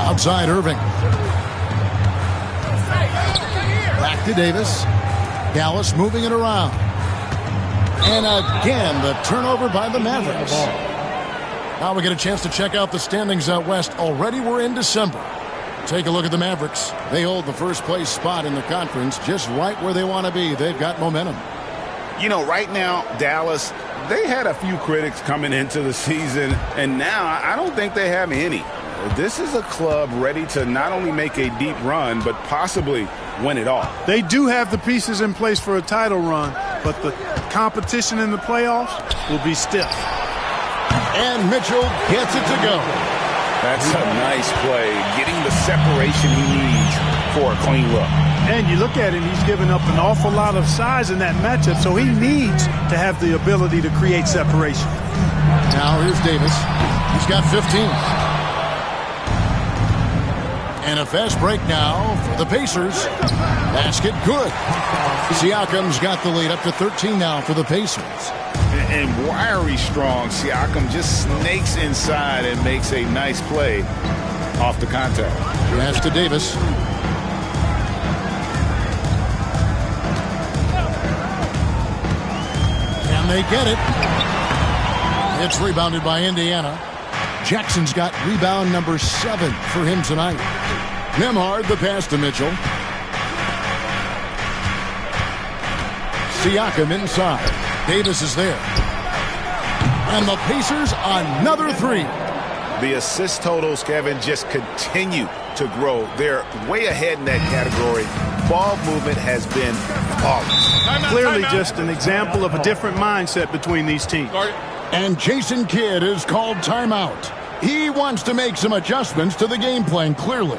Outside Irving. Back to Davis. Dallas moving it around. And again, the turnover by the Mavericks. Now we get a chance to check out the standings out west. Already we're in December. Take a look at the Mavericks. They hold the first place spot in the conference just right where they want to be. They've got momentum. You know, right now, Dallas, they had a few critics coming into the season, and now I don't think they have any. This is a club ready to not only make a deep run, but possibly win it all. They do have the pieces in place for a title run, but the competition in the playoffs will be stiff. And Mitchell gets it to go. That's a nice play, getting the separation he needs for a clean look. And you look at him, he's given up an awful lot of size in that matchup, so he needs to have the ability to create separation. Now here's Davis. He's got 15. And a fast break now for the Pacers. Basket good. Siakam's got the lead up to 13 now for the Pacers. And wiry strong, Siakam just snakes inside and makes a nice play off the contact. Pass to Davis. And they get it. It's rebounded by Indiana. Jackson's got rebound number 7 for him tonight. Nembhard, the pass to Mitchell. Siakam inside. Davis is there. And the Pacers, another 3. The assist totals, Kevin, just continue to grow. They're way ahead in that category. Ball movement has been flawless. Clearly just an example of a different mindset between these teams. And Jason Kidd is called timeout. He wants to make some adjustments to the game plan, clearly.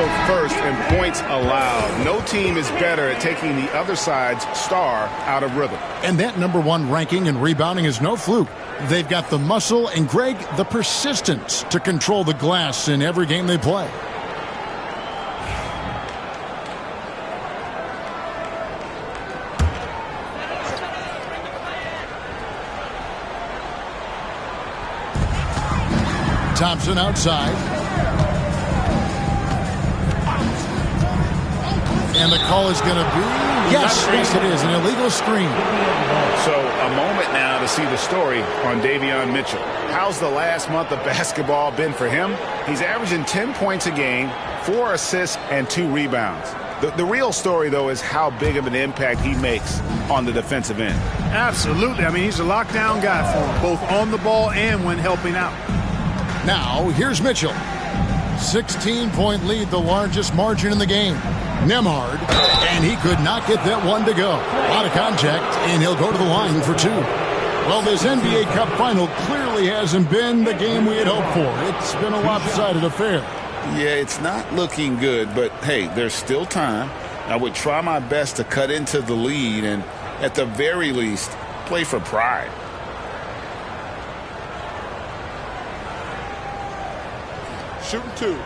also first in points allowed. No team is better at taking the other side's star out of rhythm. And that #1 ranking in rebounding is no fluke. They've got the muscle and, Greg, the persistence to control the glass in every game they play. Thompson outside. And the call is going to be, yes, it is, an illegal screen. So a moment now to see the story on Davion Mitchell. How's the last month of basketball been for him? He's averaging 10 points a game, 4 assists, and 2 rebounds. The real story, though, is how big of an impact he makes on the defensive end. Absolutely. I mean, he's a lockdown guy for him, both on the ball and when helping out. Now, here's Mitchell. 16-point lead, the largest margin in the game. Nembhard, and he could not get that one to go. A lot of contact, and he'll go to the line for 2. Well, this NBA Cup final clearly hasn't been the game we had hoped for. It's been a lopsided affair. Yeah, it's not looking good, but hey, there's still time. I would try my best to cut into the lead and, at the very least, play for pride. Shooting 2.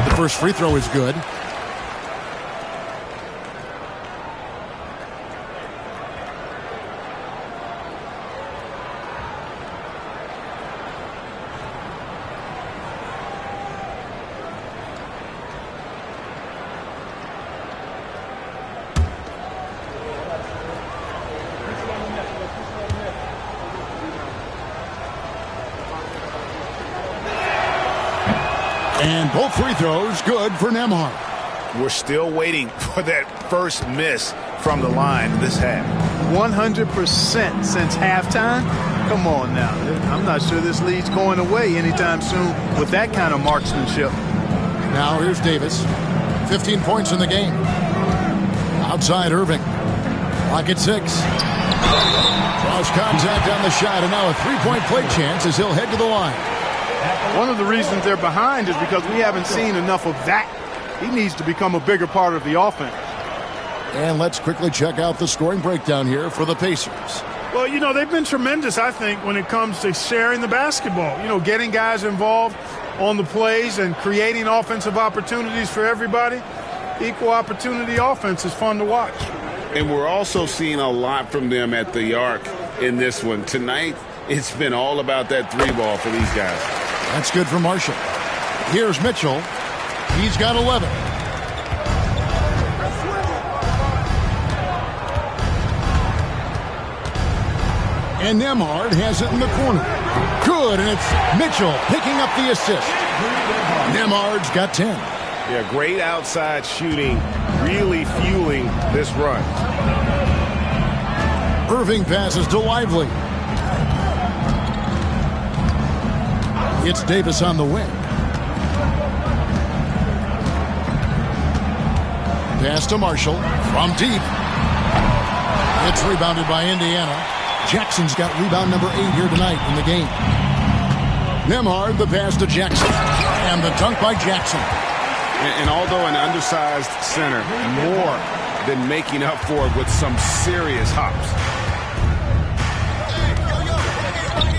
The first free throw is good. And both free throws good for Nembhard. We're still waiting for that first miss from the line this half. 100% since halftime? Come on now. I'm not sure this lead's going away anytime soon with that kind of marksmanship. Now here's Davis. 15 points in the game. Outside Irving. Clock at 6. Draws contact on the shot, and now a three-point play chance as he'll head to the line. One of the reasons they're behind is because we haven't seen enough of that. He needs to become a bigger part of the offense. And let's quickly check out the scoring breakdown here for the Pacers. Well, you know, they've been tremendous, I think, when it comes to sharing the basketball. You know, getting guys involved on the plays and creating offensive opportunities for everybody. Equal opportunity offense is fun to watch. And we're also seeing a lot from them at the arc in this one. Tonight, it's been all about that 3-ball for these guys. That's good for Marshall. Here's Mitchell. He's got 11. And Nembhard has it in the corner. Good, and it's Mitchell picking up the assist. Nembhard's got 10. Yeah, great outside shooting, really fueling this run. Irving passes to Lively. It's Davis on the wing. Pass to Marshall from deep. It's rebounded by Indiana. Jackson's got rebound number 8 here tonight in the game. Nembhard, the pass to Jackson. And the dunk by Jackson. And although an undersized center, more than making up for it with some serious hops.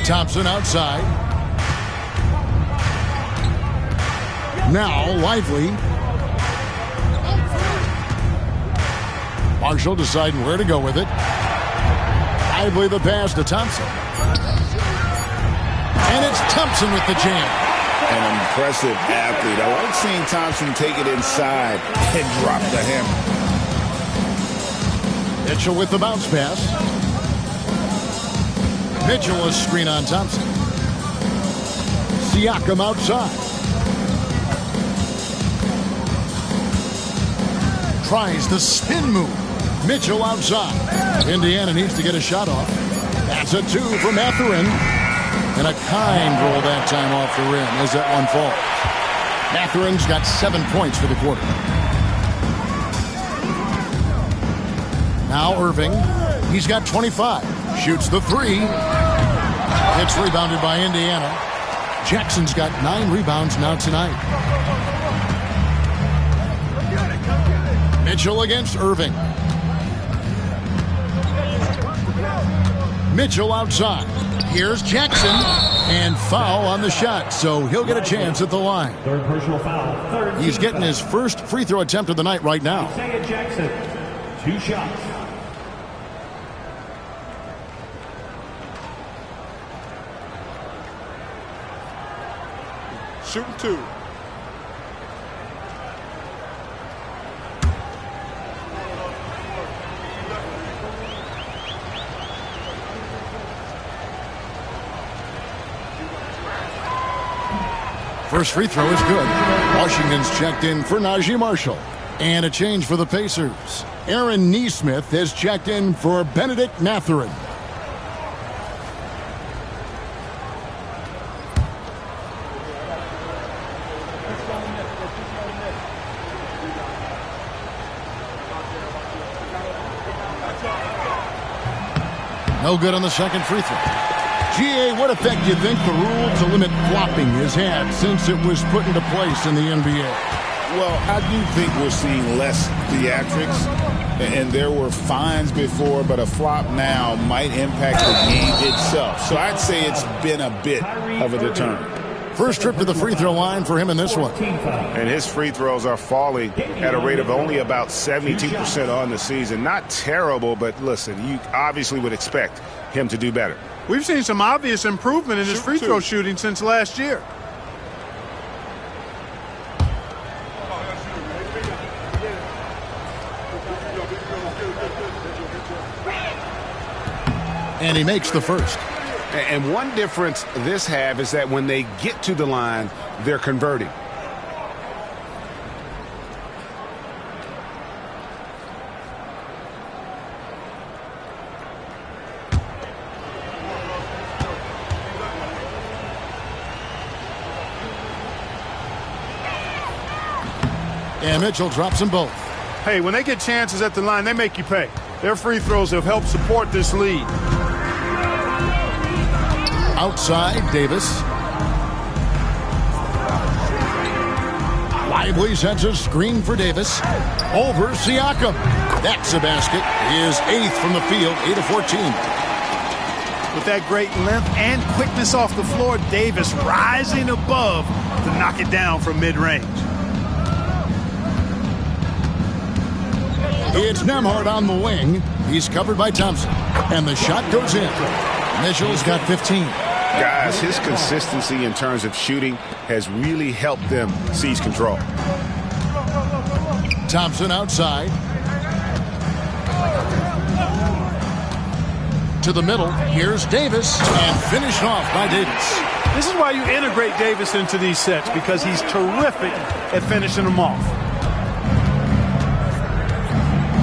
Thompson outside. Now Lively. Marshall deciding where to go with it. Lively the pass to Thompson. And it's Thompson with the jam. An impressive athlete. I like seeing Thompson take it inside and drop the hammer. Mitchell with the bounce pass. Mitchell a screen on Thompson. Siakam outside. Tries the spin move. Mitchell outside. Indiana needs to get a shot off. That's a 2 from Mathurin. And a kind roll that time off the rim as that one falls. Mathurin's got 7 points for the quarter. Now Irving. He's got 25. Shoots the three. It's rebounded by Indiana. Jackson's got 9 rebounds now tonight. Mitchell against Irving. Mitchell outside. Here's Jackson. And foul on the shot, so he'll get a chance at the line. Third personal foul. He's getting his first free throw attempt of the night right now. Isaiah Jackson, 2 shots. Shooting 2. First free throw is good. Washington's checked in for Najee Marshall. And a change for the Pacers. Aaron Nesmith has checked in for Benedict Mathurin. No good on the second free throw. GA, what effect do you think the rule to limit flopping has had since it was put into place in the NBA? Well, I do think we're seeing less theatrics, and there were fines before, but a flop now might impact the game itself. So I'd say it's been a bit of a deterrent. First trip to the free throw line for him in this one. And his free throws are falling at a rate of only about 72% on the season. Not terrible, but listen, you obviously would expect him to do better. We've seen some obvious improvement in his free throw shooting since last year. And he makes the first. And one difference this have is that when they get to the line, they're converting. And Mitchell drops them both. Hey, when they get chances at the line, they make you pay. Their free throws have helped support this lead. Outside, Davis. Lively sets a screen for Davis. Over Siakam. That's a basket. His 8th from the field, 8 of 14. With that great length and quickness off the floor, Davis rising above to knock it down from mid-range. It's Nembhard on the wing. He's covered by Thompson. And the shot goes in. Mitchell's got 15. Guys, his consistency in terms of shooting has really helped them seize control. Thompson outside. To the middle. Here's Davis. And finished off by Davis. This is why you integrate Davis into these sets, because he's terrific at finishing them off.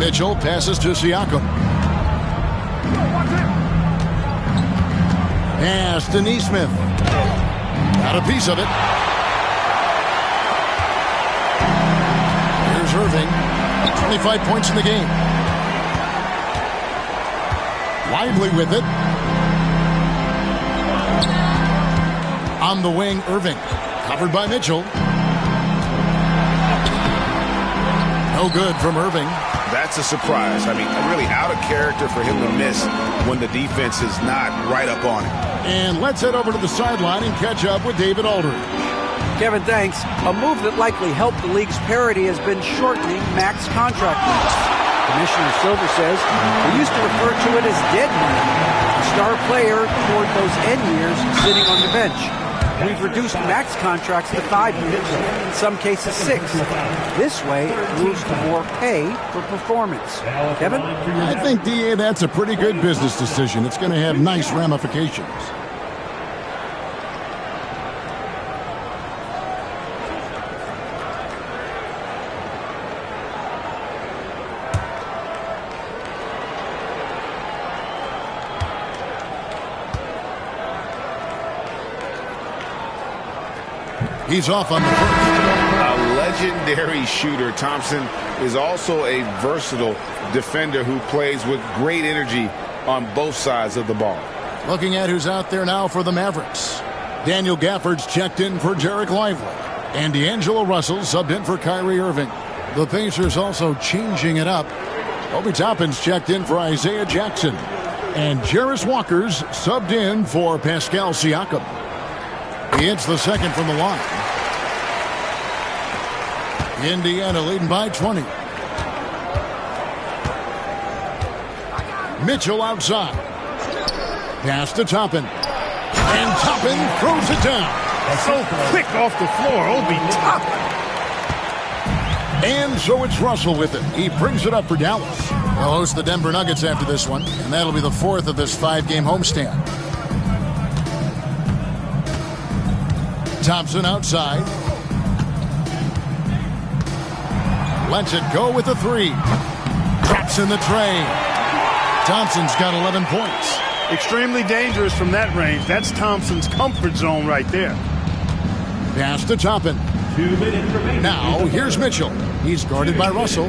Mitchell passes to Siakam. Pass to Nesmith. Got a piece of it. Here's Irving. 25 points in the game. Lively with it. On the wing, Irving. Covered by Mitchell. No good from Irving. That's a surprise. I mean, really out of character for him to miss when the defense is not right up on him. And let's head over to the sideline and catch up with David Aldridge. Kevin, thanks. A move that likely helped the league's parity has been shortening max contract limits. Commissioner Silver says they used to refer to it as dead money. The star player toward those end years sitting on the bench. We've reduced max contracts to 5 years, in some cases 6. This way, it moves to more pay for performance. Kevin? I think, DA, that's a pretty good business decision. It's going to have nice ramifications. He's off on the first. legendary shooter, Thompson is also a versatile defender who plays with great energy on both sides of the ball. Looking at who's out there now for the Mavericks. Daniel Gafford's checked in for Jarek Lively. And D'Angelo Russell subbed in for Kyrie Irving. The Pacers also changing it up. Obi Toppin's checked in for Isaiah Jackson. And Jarris Walker's subbed in for Pascal Siakam. He hits the second from the line. Indiana leading by 20. Mitchell outside. Pass to Toppin. And Toppin throws it down. So quick off the floor, Obi Toppin. And so it's Russell with it. He brings it up for Dallas. They'll host the Denver Nuggets after this one, and that'll be the fourth of this 5-game homestand. Thompson outside. Lets it go with the three. Drops in the tray. Thompson's got 11 points. Extremely dangerous from that range. That's Thompson's comfort zone right there. Pass to Toppin. 2 minutes remaining. Now, here's Mitchell. He's guarded by Russell.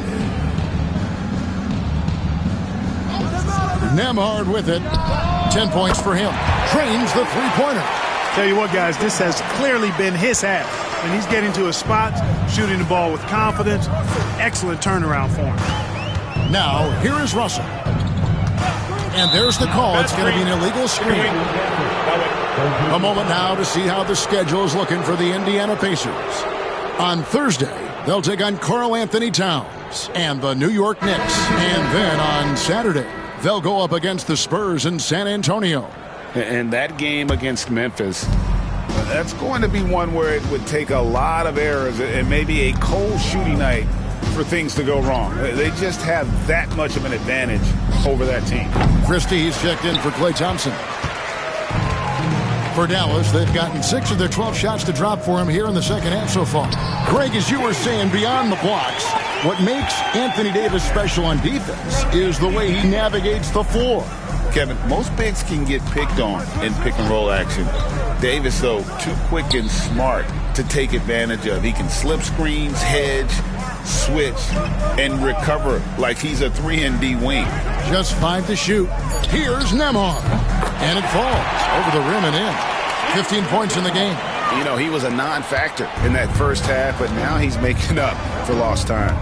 Nembhard with it. 10 points for him. Trains the three-pointer. Tell you what, guys, this has clearly been his half. And he's getting to his spots, shooting the ball with confidence. Excellent turnaround for him. Now, here is Russell. And there's the call. It's going to be an illegal screen. A moment now to see how the schedule is looking for the Indiana Pacers. On Thursday, they'll take on Karl Anthony Towns and the New York Knicks. And then on Saturday, they'll go up against the Spurs in San Antonio. And that game against Memphis, that's going to be one where it would take a lot of errors and maybe a cold shooting night for things to go wrong. They just have that much of an advantage over that team. Christie's checked in for Klay Thompson. For Dallas, they've gotten 6 of their 12 shots to drop for him here in the second half so far. Greg, as you were saying, beyond the blocks, what makes Anthony Davis special on defense is the way he navigates the floor. Kevin, most bigs can get picked on in pick-and-roll action. Davis, though, too quick and smart to take advantage of. He can slip screens, hedge, switch, and recover like he's a 3-and-D wing. Just 5 to shoot. Here's Nembhard. And it falls over the rim and in. 15 points in the game. You know, he was a non-factor in that first half, but now he's making up for lost time.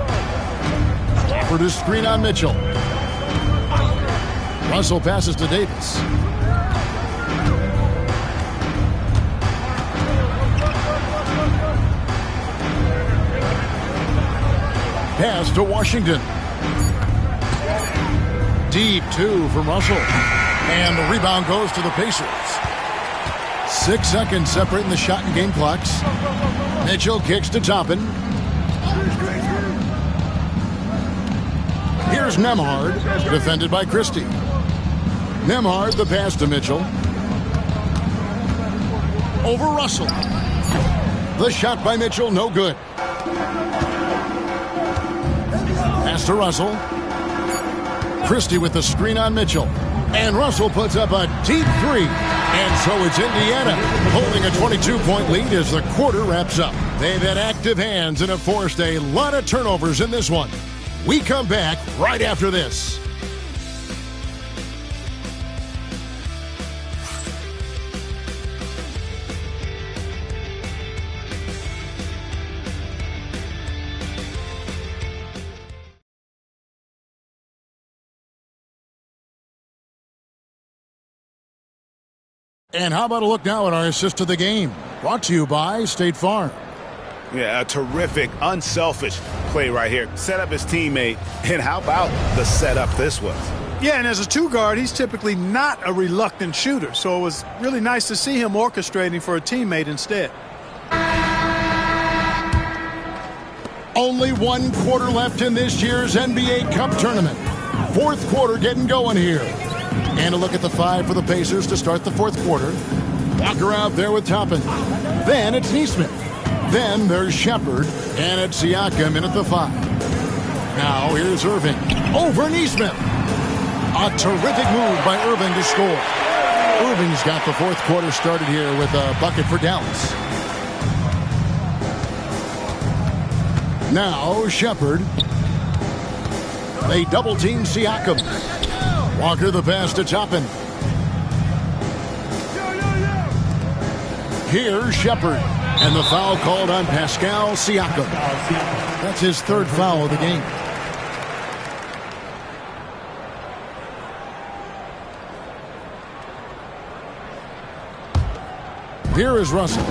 For the screen on Mitchell. Russell passes to Davis. Pass to Washington. Deep 2 from Russell. And the rebound goes to the Pacers. 6 seconds separating the shot and game clocks. Mitchell kicks to Toppin. Here's Nembhard, defended by Christie. Nembhard, the pass to Mitchell. Over Russell. The shot by Mitchell, no good. Pass to Russell. Christie with the screen on Mitchell. And Russell puts up a deep 3. And so it's Indiana holding a 22-point lead as the quarter wraps up. They've had active hands and have forced a lot of turnovers in this one. We come back right after this. And how about a look now at our assist to the game? Brought to you by State Farm. Yeah, a terrific, unselfish play right here. Set up his teammate, and how about the setup this was? Yeah, and as a 2-guard, he's typically not a reluctant shooter, so it was really nice to see him orchestrating for a teammate instead. Only 1 quarter left in this year's NBA Cup tournament. 4th quarter getting going here. And a look at the 5 for the Pacers to start the 4th quarter. Walker out there with Toppin. Then it's Nesmith. Then there's Shepard. And it's Siakam in at the 5. Now here's Irving. Over Nesmith. A terrific move by Irving to score. Irving's got the 4th quarter started here with a bucket for Dallas. Now Shepard. They double-team Siakam. Walker the pass to Toppin. Here's Shepard. And the foul called on Pascal Siakam. That's his third foul of the game. Here is Russell.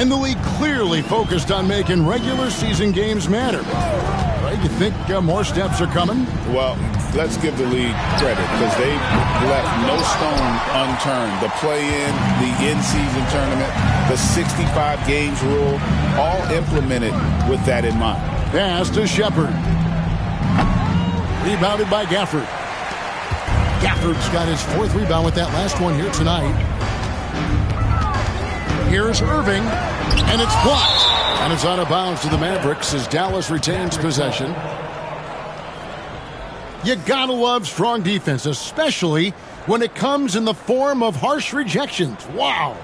And the league clearly focused on making regular season games matter. Right? You think more steps are coming? Well, let's give the league credit because they left no stone unturned. The play-in, the in-season tournament, the 65 games rule, all implemented with that in mind. Pass to Shepard. Rebounded by Gafford. Gafford's got his fourth rebound with that last one here tonight. Here's Irving, and it's blocked. And it's out of bounds to the Mavericks as Dallas retains possession. You gotta love strong defense, especially when it comes in the form of harsh rejections. Wow.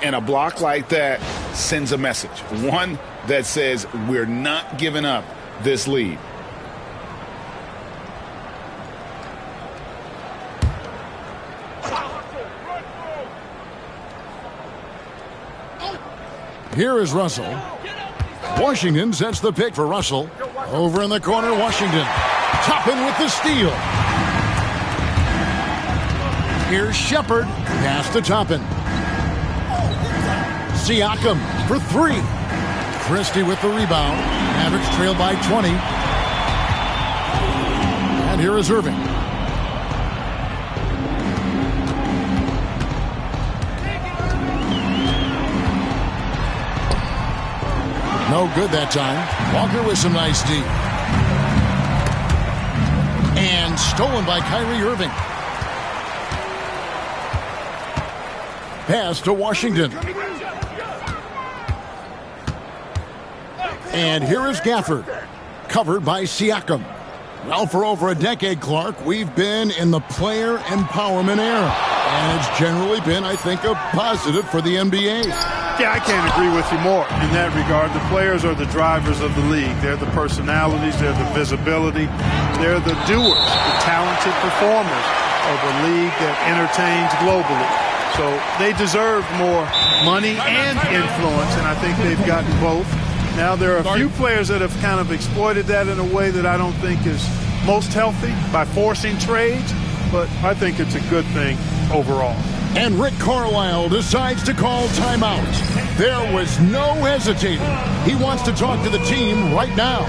And a block like that sends a message. One that says we're not giving up this lead. Here is Russell. Washington sets the pick for Russell. Over in the corner, Washington. Toppin with the steal. Here's Shepard. Pass to Toppin. Siakam for three. Christie with the rebound. Mavericks trail by 20. And here is Irving. No good that time. Walker with some nice D. And stolen by Kyrie Irving. Pass to Washington. And here is Gafford. Covered by Siakam. Well, for over a decade, Clark, we've been in the player empowerment era. And it's generally been, I think, a positive for the NBA. Yeah, I can't agree with you more in that regard. The players are the drivers of the league. They're the personalities. They're the visibility. They're the doers, the talented performers of a league that entertains globally. So they deserve more money and influence, and I think they've gotten both. Now, there are a few players that have kind of exploited that in a way that I don't think is most healthy by forcing trades, but I think it's a good thing overall. And Rick Carlisle decides to call timeout. There was no hesitating. He wants to talk to the team right now.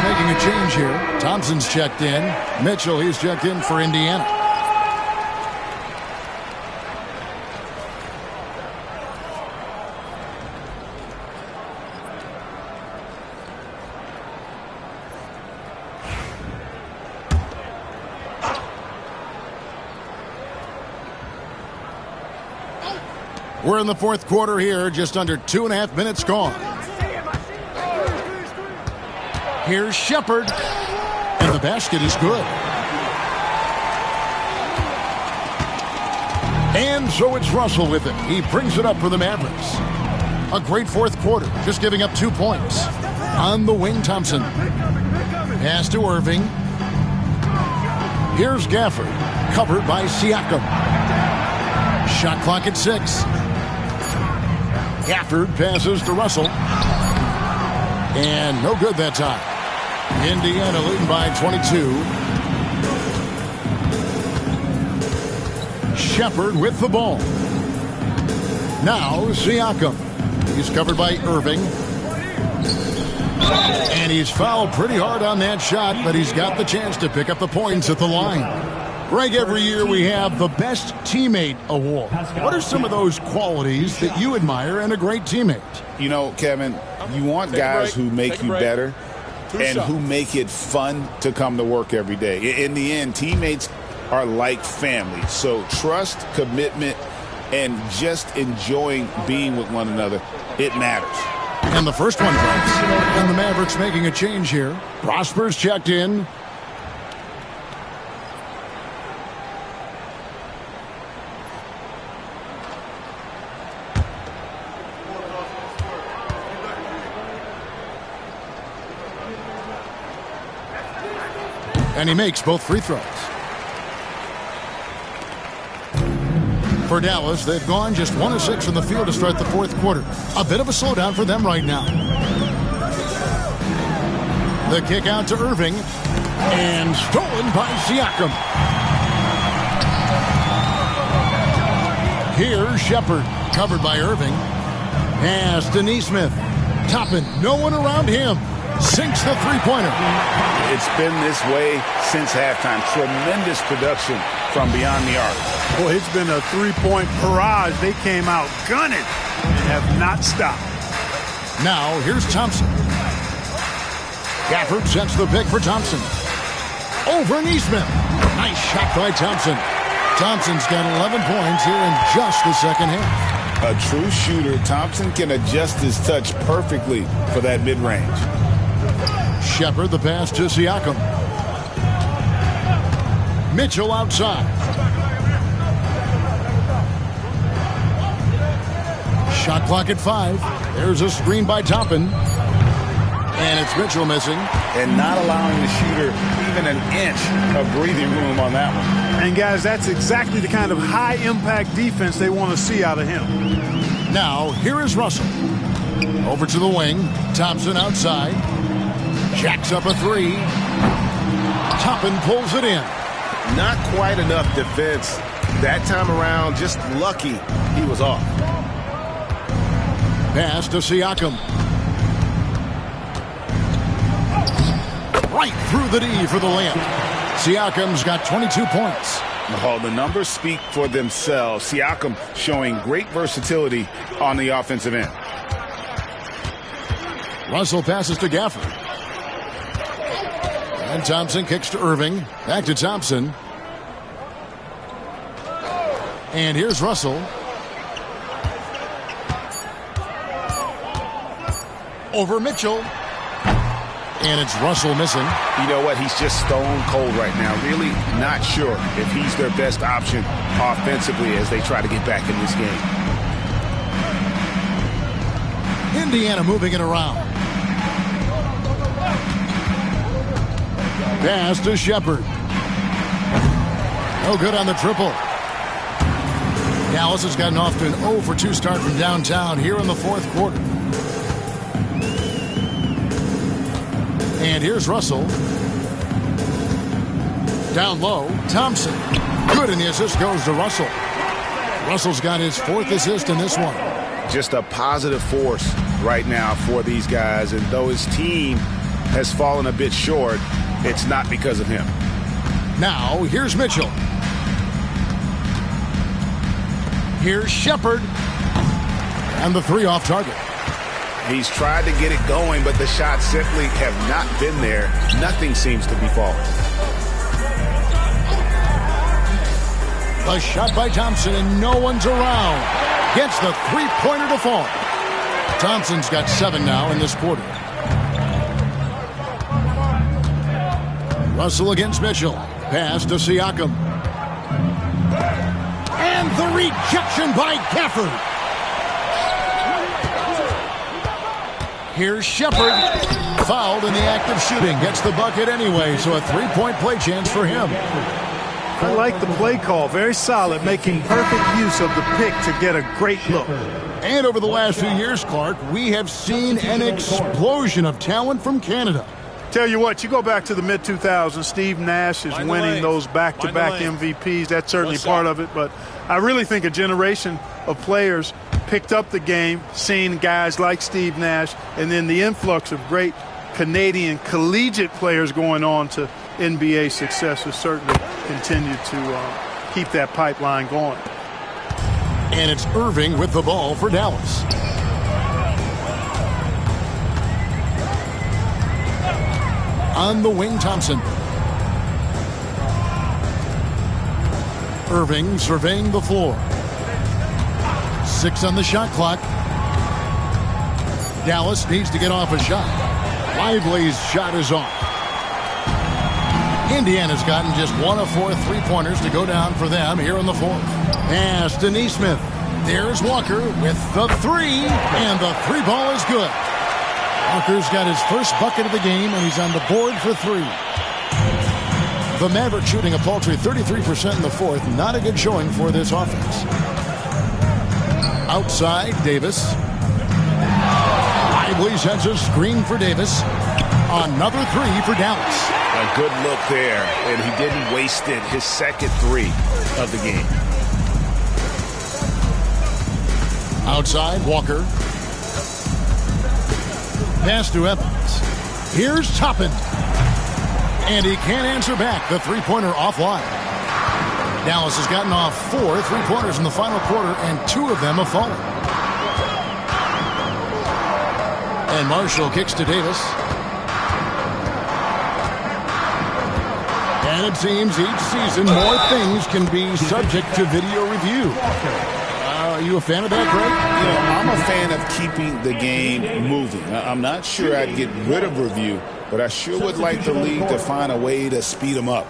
Making a change here. Thompson's checked in. Mitchell, he's checked in for Indiana. We're in the fourth quarter here, just under 2.5 minutes gone. Here's Shepard, and the basket is good. And so it's Russell with it. He brings it up for the Mavericks. A great fourth quarter, just giving up 2 points. On the wing, Thompson. Pass to Irving. Here's Gafford, covered by Siakam. Shot clock at 6. Gafford passes to Russell. And no good that time. Indiana leading by 22. Shepherd with the ball. Now Siakam. He's covered by Irving. And he's fouled pretty hard on that shot, but he's got the chance to pick up the points at the line. Greg, every year we have the Best Teammate Award. What are some of those qualities that you admire in a great teammate? You know, Kevin, you want guys who make you better and who make it fun to come to work every day. In the end, teammates are like family. So trust, commitment, and just enjoying being with one another, it matters. And the first one breaks. And the Mavericks making a change here. Prosper's checked in. And he makes both free throws. For Dallas, they've gone just 1 of 6 from the field to start the fourth quarter. A bit of a slowdown for them right now. The kick out to Irving. And stolen by Siakam. Here's Shepherd, covered by Irving. Pass to Nesmith. Toppin, no one around him. Sinks the three-pointer. It's been this way since halftime. Tremendous production from beyond the arc. Well, it's been a three-point barrage. They came out gunning and have not stopped. Now, here's Thompson. Gafford sets the pick for Thompson. Over Nesmith. Nice shot by Thompson. Thompson's got 11 points here in just the second half. A true shooter, Thompson can adjust his touch perfectly for that mid-range. Shepherd the pass to Siakam. Mitchell outside. Shot clock at 5. There's a screen by Toppin. And it's Mitchell missing. And not allowing the shooter even an inch of breathing room on that one. And guys, that's exactly the kind of high-impact defense they want to see out of him. Now, here is Russell. Over to the wing. Thompson outside. Jacks up a 3. Toppin pulls it in. Not quite enough defense that time around. Just lucky he was off. Pass to Siakam. Right through the D for the layup. Siakam's got 22 points. Oh, the numbers speak for themselves. Siakam showing great versatility on the offensive end. Russell passes to Gafford. And Thompson kicks to Irving. Back to Thompson. And here's Russell. Over Mitchell. And it's Russell missing. You know what? He's just stone cold right now. Really not sure if he's their best option offensively as they try to get back in this game. Indiana moving it around. Pass to Shepherd. No good on the triple. Dallas has gotten off to an 0 for 2 start from downtown here in the fourth quarter. And here's Russell. Down low, Thompson. Good, and the assist goes to Russell. Russell's got his 4th assist in this one. Just a positive force right now for these guys. And though his team has fallen a bit short, it's not because of him. Now, here's Mitchell. Here's Shepherd. And the 3 off target. He's tried to get it going, but the shots simply have not been there. Nothing seems to be falling. The shot by Thompson, and no one's around. Gets the 3-pointer to fall. Thompson's got 7 now in this quarter. Russell against Mitchell. Pass to Siakam. And the rejection by Gafford. Here's Shepard. Fouled in the act of shooting. Gets the bucket anyway, so a three-point play chance for him. I like the play call. Very solid, making perfect use of the pick to get a great look. And over the last few years, Clark, we have seen an explosion of talent from Canada. Tell you what, you go back to the mid-2000s, Steve Nash is winning those back-to-back MVPs. That's certainly part of it. But I really think a generation of players picked up the game, seeing guys like Steve Nash, and then the influx of great Canadian collegiate players going on to NBA success has certainly continued to keep that pipeline going. And it's Irving with the ball for Dallas. On the wing, Thompson. Irving surveying the floor. 6 on the shot clock. Dallas needs to get off a shot. Lively's shot is off. Indiana's gotten just 1 of 4 three-pointers to go down for them here in the fourth. Pass to Nesmith. There's Walker with the three, and the three ball is good. Walker's got his first bucket of the game, and he's on the board for 3. The Mavericks shooting a paltry 33% in the fourth. Not a good showing for this offense. Outside, Davis. Lively sends a screen for Davis. Another 3 for Dallas. A good look there, and he didn't waste it. His second 3 of the game. Outside, Walker. Pass to Evans. Here's Toppin. And he can't answer back. The three-pointer offline. Dallas has gotten off 4 three-pointers in the final quarter, and 2 of them have fallen. And Marshall kicks to Davis. And it seems each season more things can be subject to video review. Are you a fan of that, Greg? You know, I'm a fan of keeping the game moving. I'm not sure I'd get rid of review, but I sure would like the league to find a way to speed them up.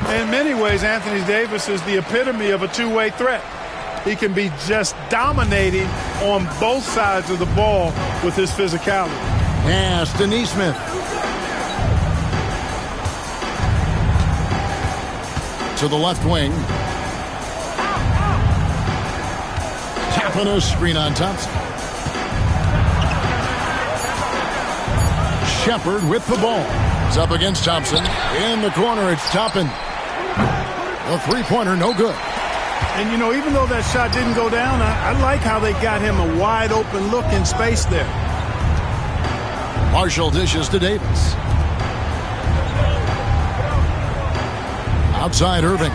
In many ways, Anthony Davis is the epitome of a two-way threat. He can be just dominating on both sides of the ball with his physicality. Pass to Nesmith. To the left wing. Tapping a screen on Thompson. Shepard with the ball. It's up against Thompson. In the corner, it's Toppin. The three-pointer, no good. And, you know, even though that shot didn't go down, I like how they got him a wide-open look in space there. Marshall dishes to Davis. Outside, Irving.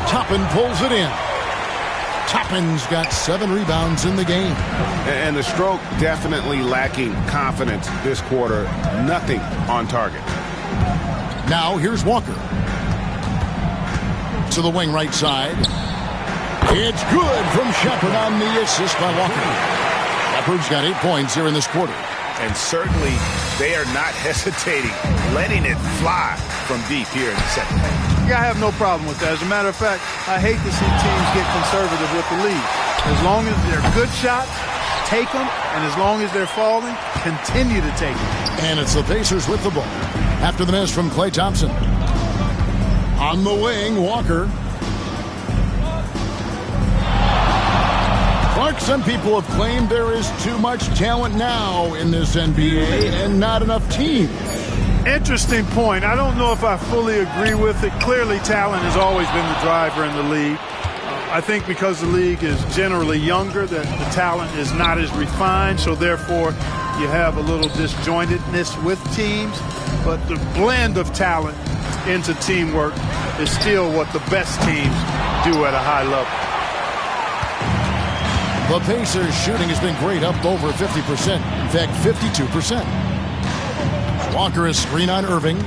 Toppin pulls it in. Toppin's got 7 rebounds in the game. And the stroke definitely lacking confidence this quarter. Nothing on target. Now here's Walker. To the wing right side. It's good from Shepard on the assist by Walker. Shepard's got 8 points here in this quarter. And certainly they are not hesitating, letting it fly from deep here in the second half. Yeah, I have no problem with that. As a matter of fact, I hate to see teams get conservative with the lead. As long as they're good shots, take them. And as long as they're falling, continue to take them. And it's the Pacers with the ball. After the miss from Klay Thompson. On the wing, Walker. Clark, some people have claimed there is too much talent now in this NBA and not enough teams. Interesting point. I don't know if I fully agree with it. Clearly, talent has always been the driver in the league. I think because the league is generally younger, that the talent is not as refined, so therefore you have a little disjointedness with teams. But the blend of talent into teamwork is still what the best teams do at a high level. The Pacers' shooting has been great, up over 50%. In fact, 52%. Walker is screen on Irving.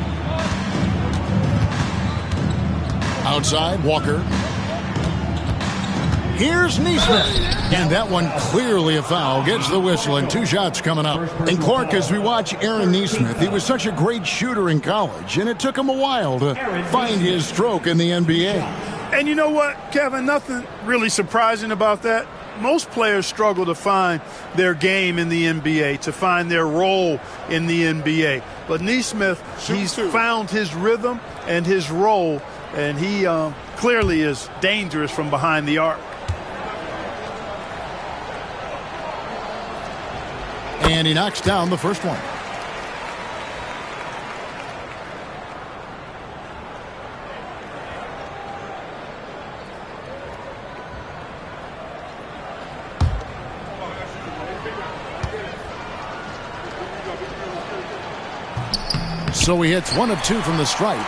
Outside, Walker. Here's Neesmith. And that one clearly a foul. Gets the whistle, and 2 shots coming up. And Clark, as we watch Aaron Neesmith, he was such a great shooter in college, and it took him a while to find his stroke in the NBA. And you know what, Kevin? Nothing really surprising about that. Most players struggle to find their game in the NBA, to find their role in the NBA. But Neesmith, he's found his rhythm and his role, and he clearly is dangerous from behind the arc. And he knocks down the first one. So he hits 1 of 2 from the stripe.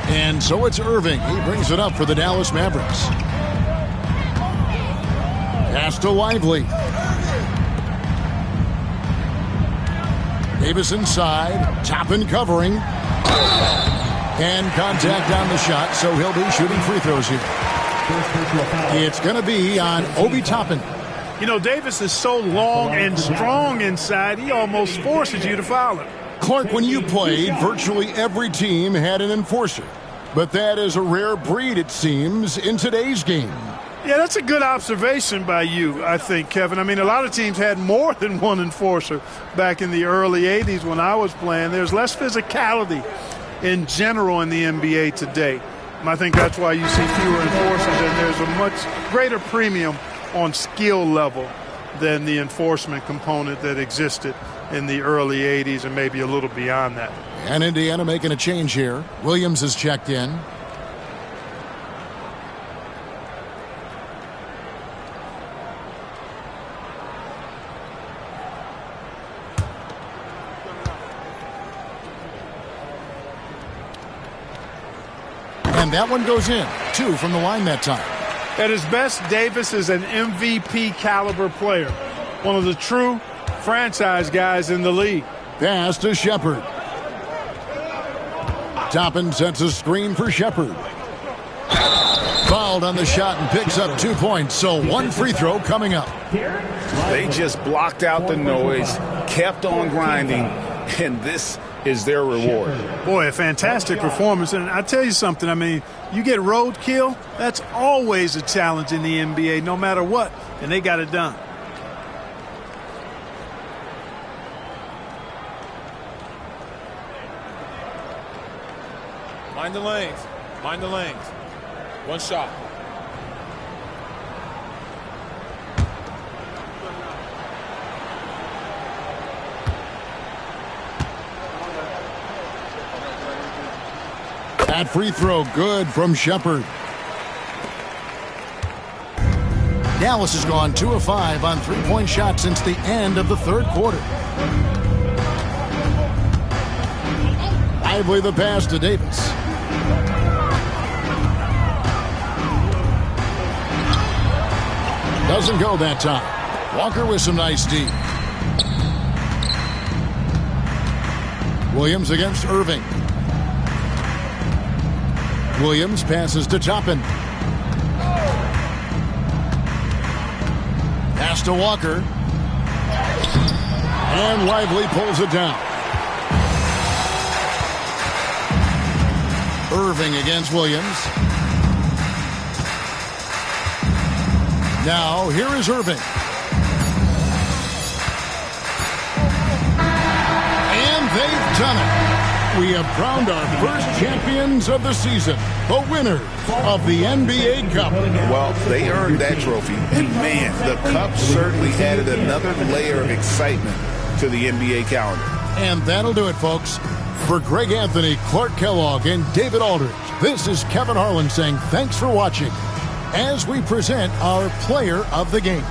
And so it's Irving. He brings it up for the Dallas Mavericks. Pass to Lively. Davis inside. Toppin covering. And contact on the shot, so he'll be shooting free throws here. It's going to be on Obi Toppin. You know, Davis is so long and strong inside, he almost forces you to foul him. Clark, when you played, virtually every team had an enforcer. But that is a rare breed, it seems, in today's game. Yeah, that's a good observation by you, I think, Kevin. I mean, a lot of teams had more than one enforcer back in the early 80s when I was playing. There's less physicality in general in the NBA today. And I think that's why you see fewer enforcers, and there's a much greater premium on skill level than the enforcement component that existed in the early 80s and maybe a little beyond that. And Indiana making a change here. Williams has checked in. And that one goes in. 2 from the line that time. At his best, Davis is an MVP caliber player. One of the true franchise guys in the league. Pass to Shepard. Toppin sets a screen for Shepard. Fouled on the shot and picks up 2 points. So 1 free throw coming up. They just blocked out the noise, kept on grinding, and this is their reward. Boy, a fantastic performance. And I tell you something, I mean, you get roadkill, that's always a challenge in the NBA, no matter what. And they got it done. Mind the lanes. Mind the lanes. 1 shot. That free throw good from Shepard. Dallas has gone 2 of 5 on 3-point shots since the end of the 3rd quarter. Lively the pass to Davis. Doesn't go that time. Walker with some nice D. Williams against Irving. Williams passes to Toppin. Pass to Walker. And Lively pulls it down. Irving against Williams. Now, here is Irving. And they've done it. We have crowned our first champions of the season, the winners of the NBA Cup. Well, they earned that trophy. And, man, the Cup certainly added another layer of excitement to the NBA calendar. And that'll do it, folks. For Greg Anthony, Clark Kellogg, and David Aldridge, this is Kevin Harlan saying thanks for watching as we present our player of the game.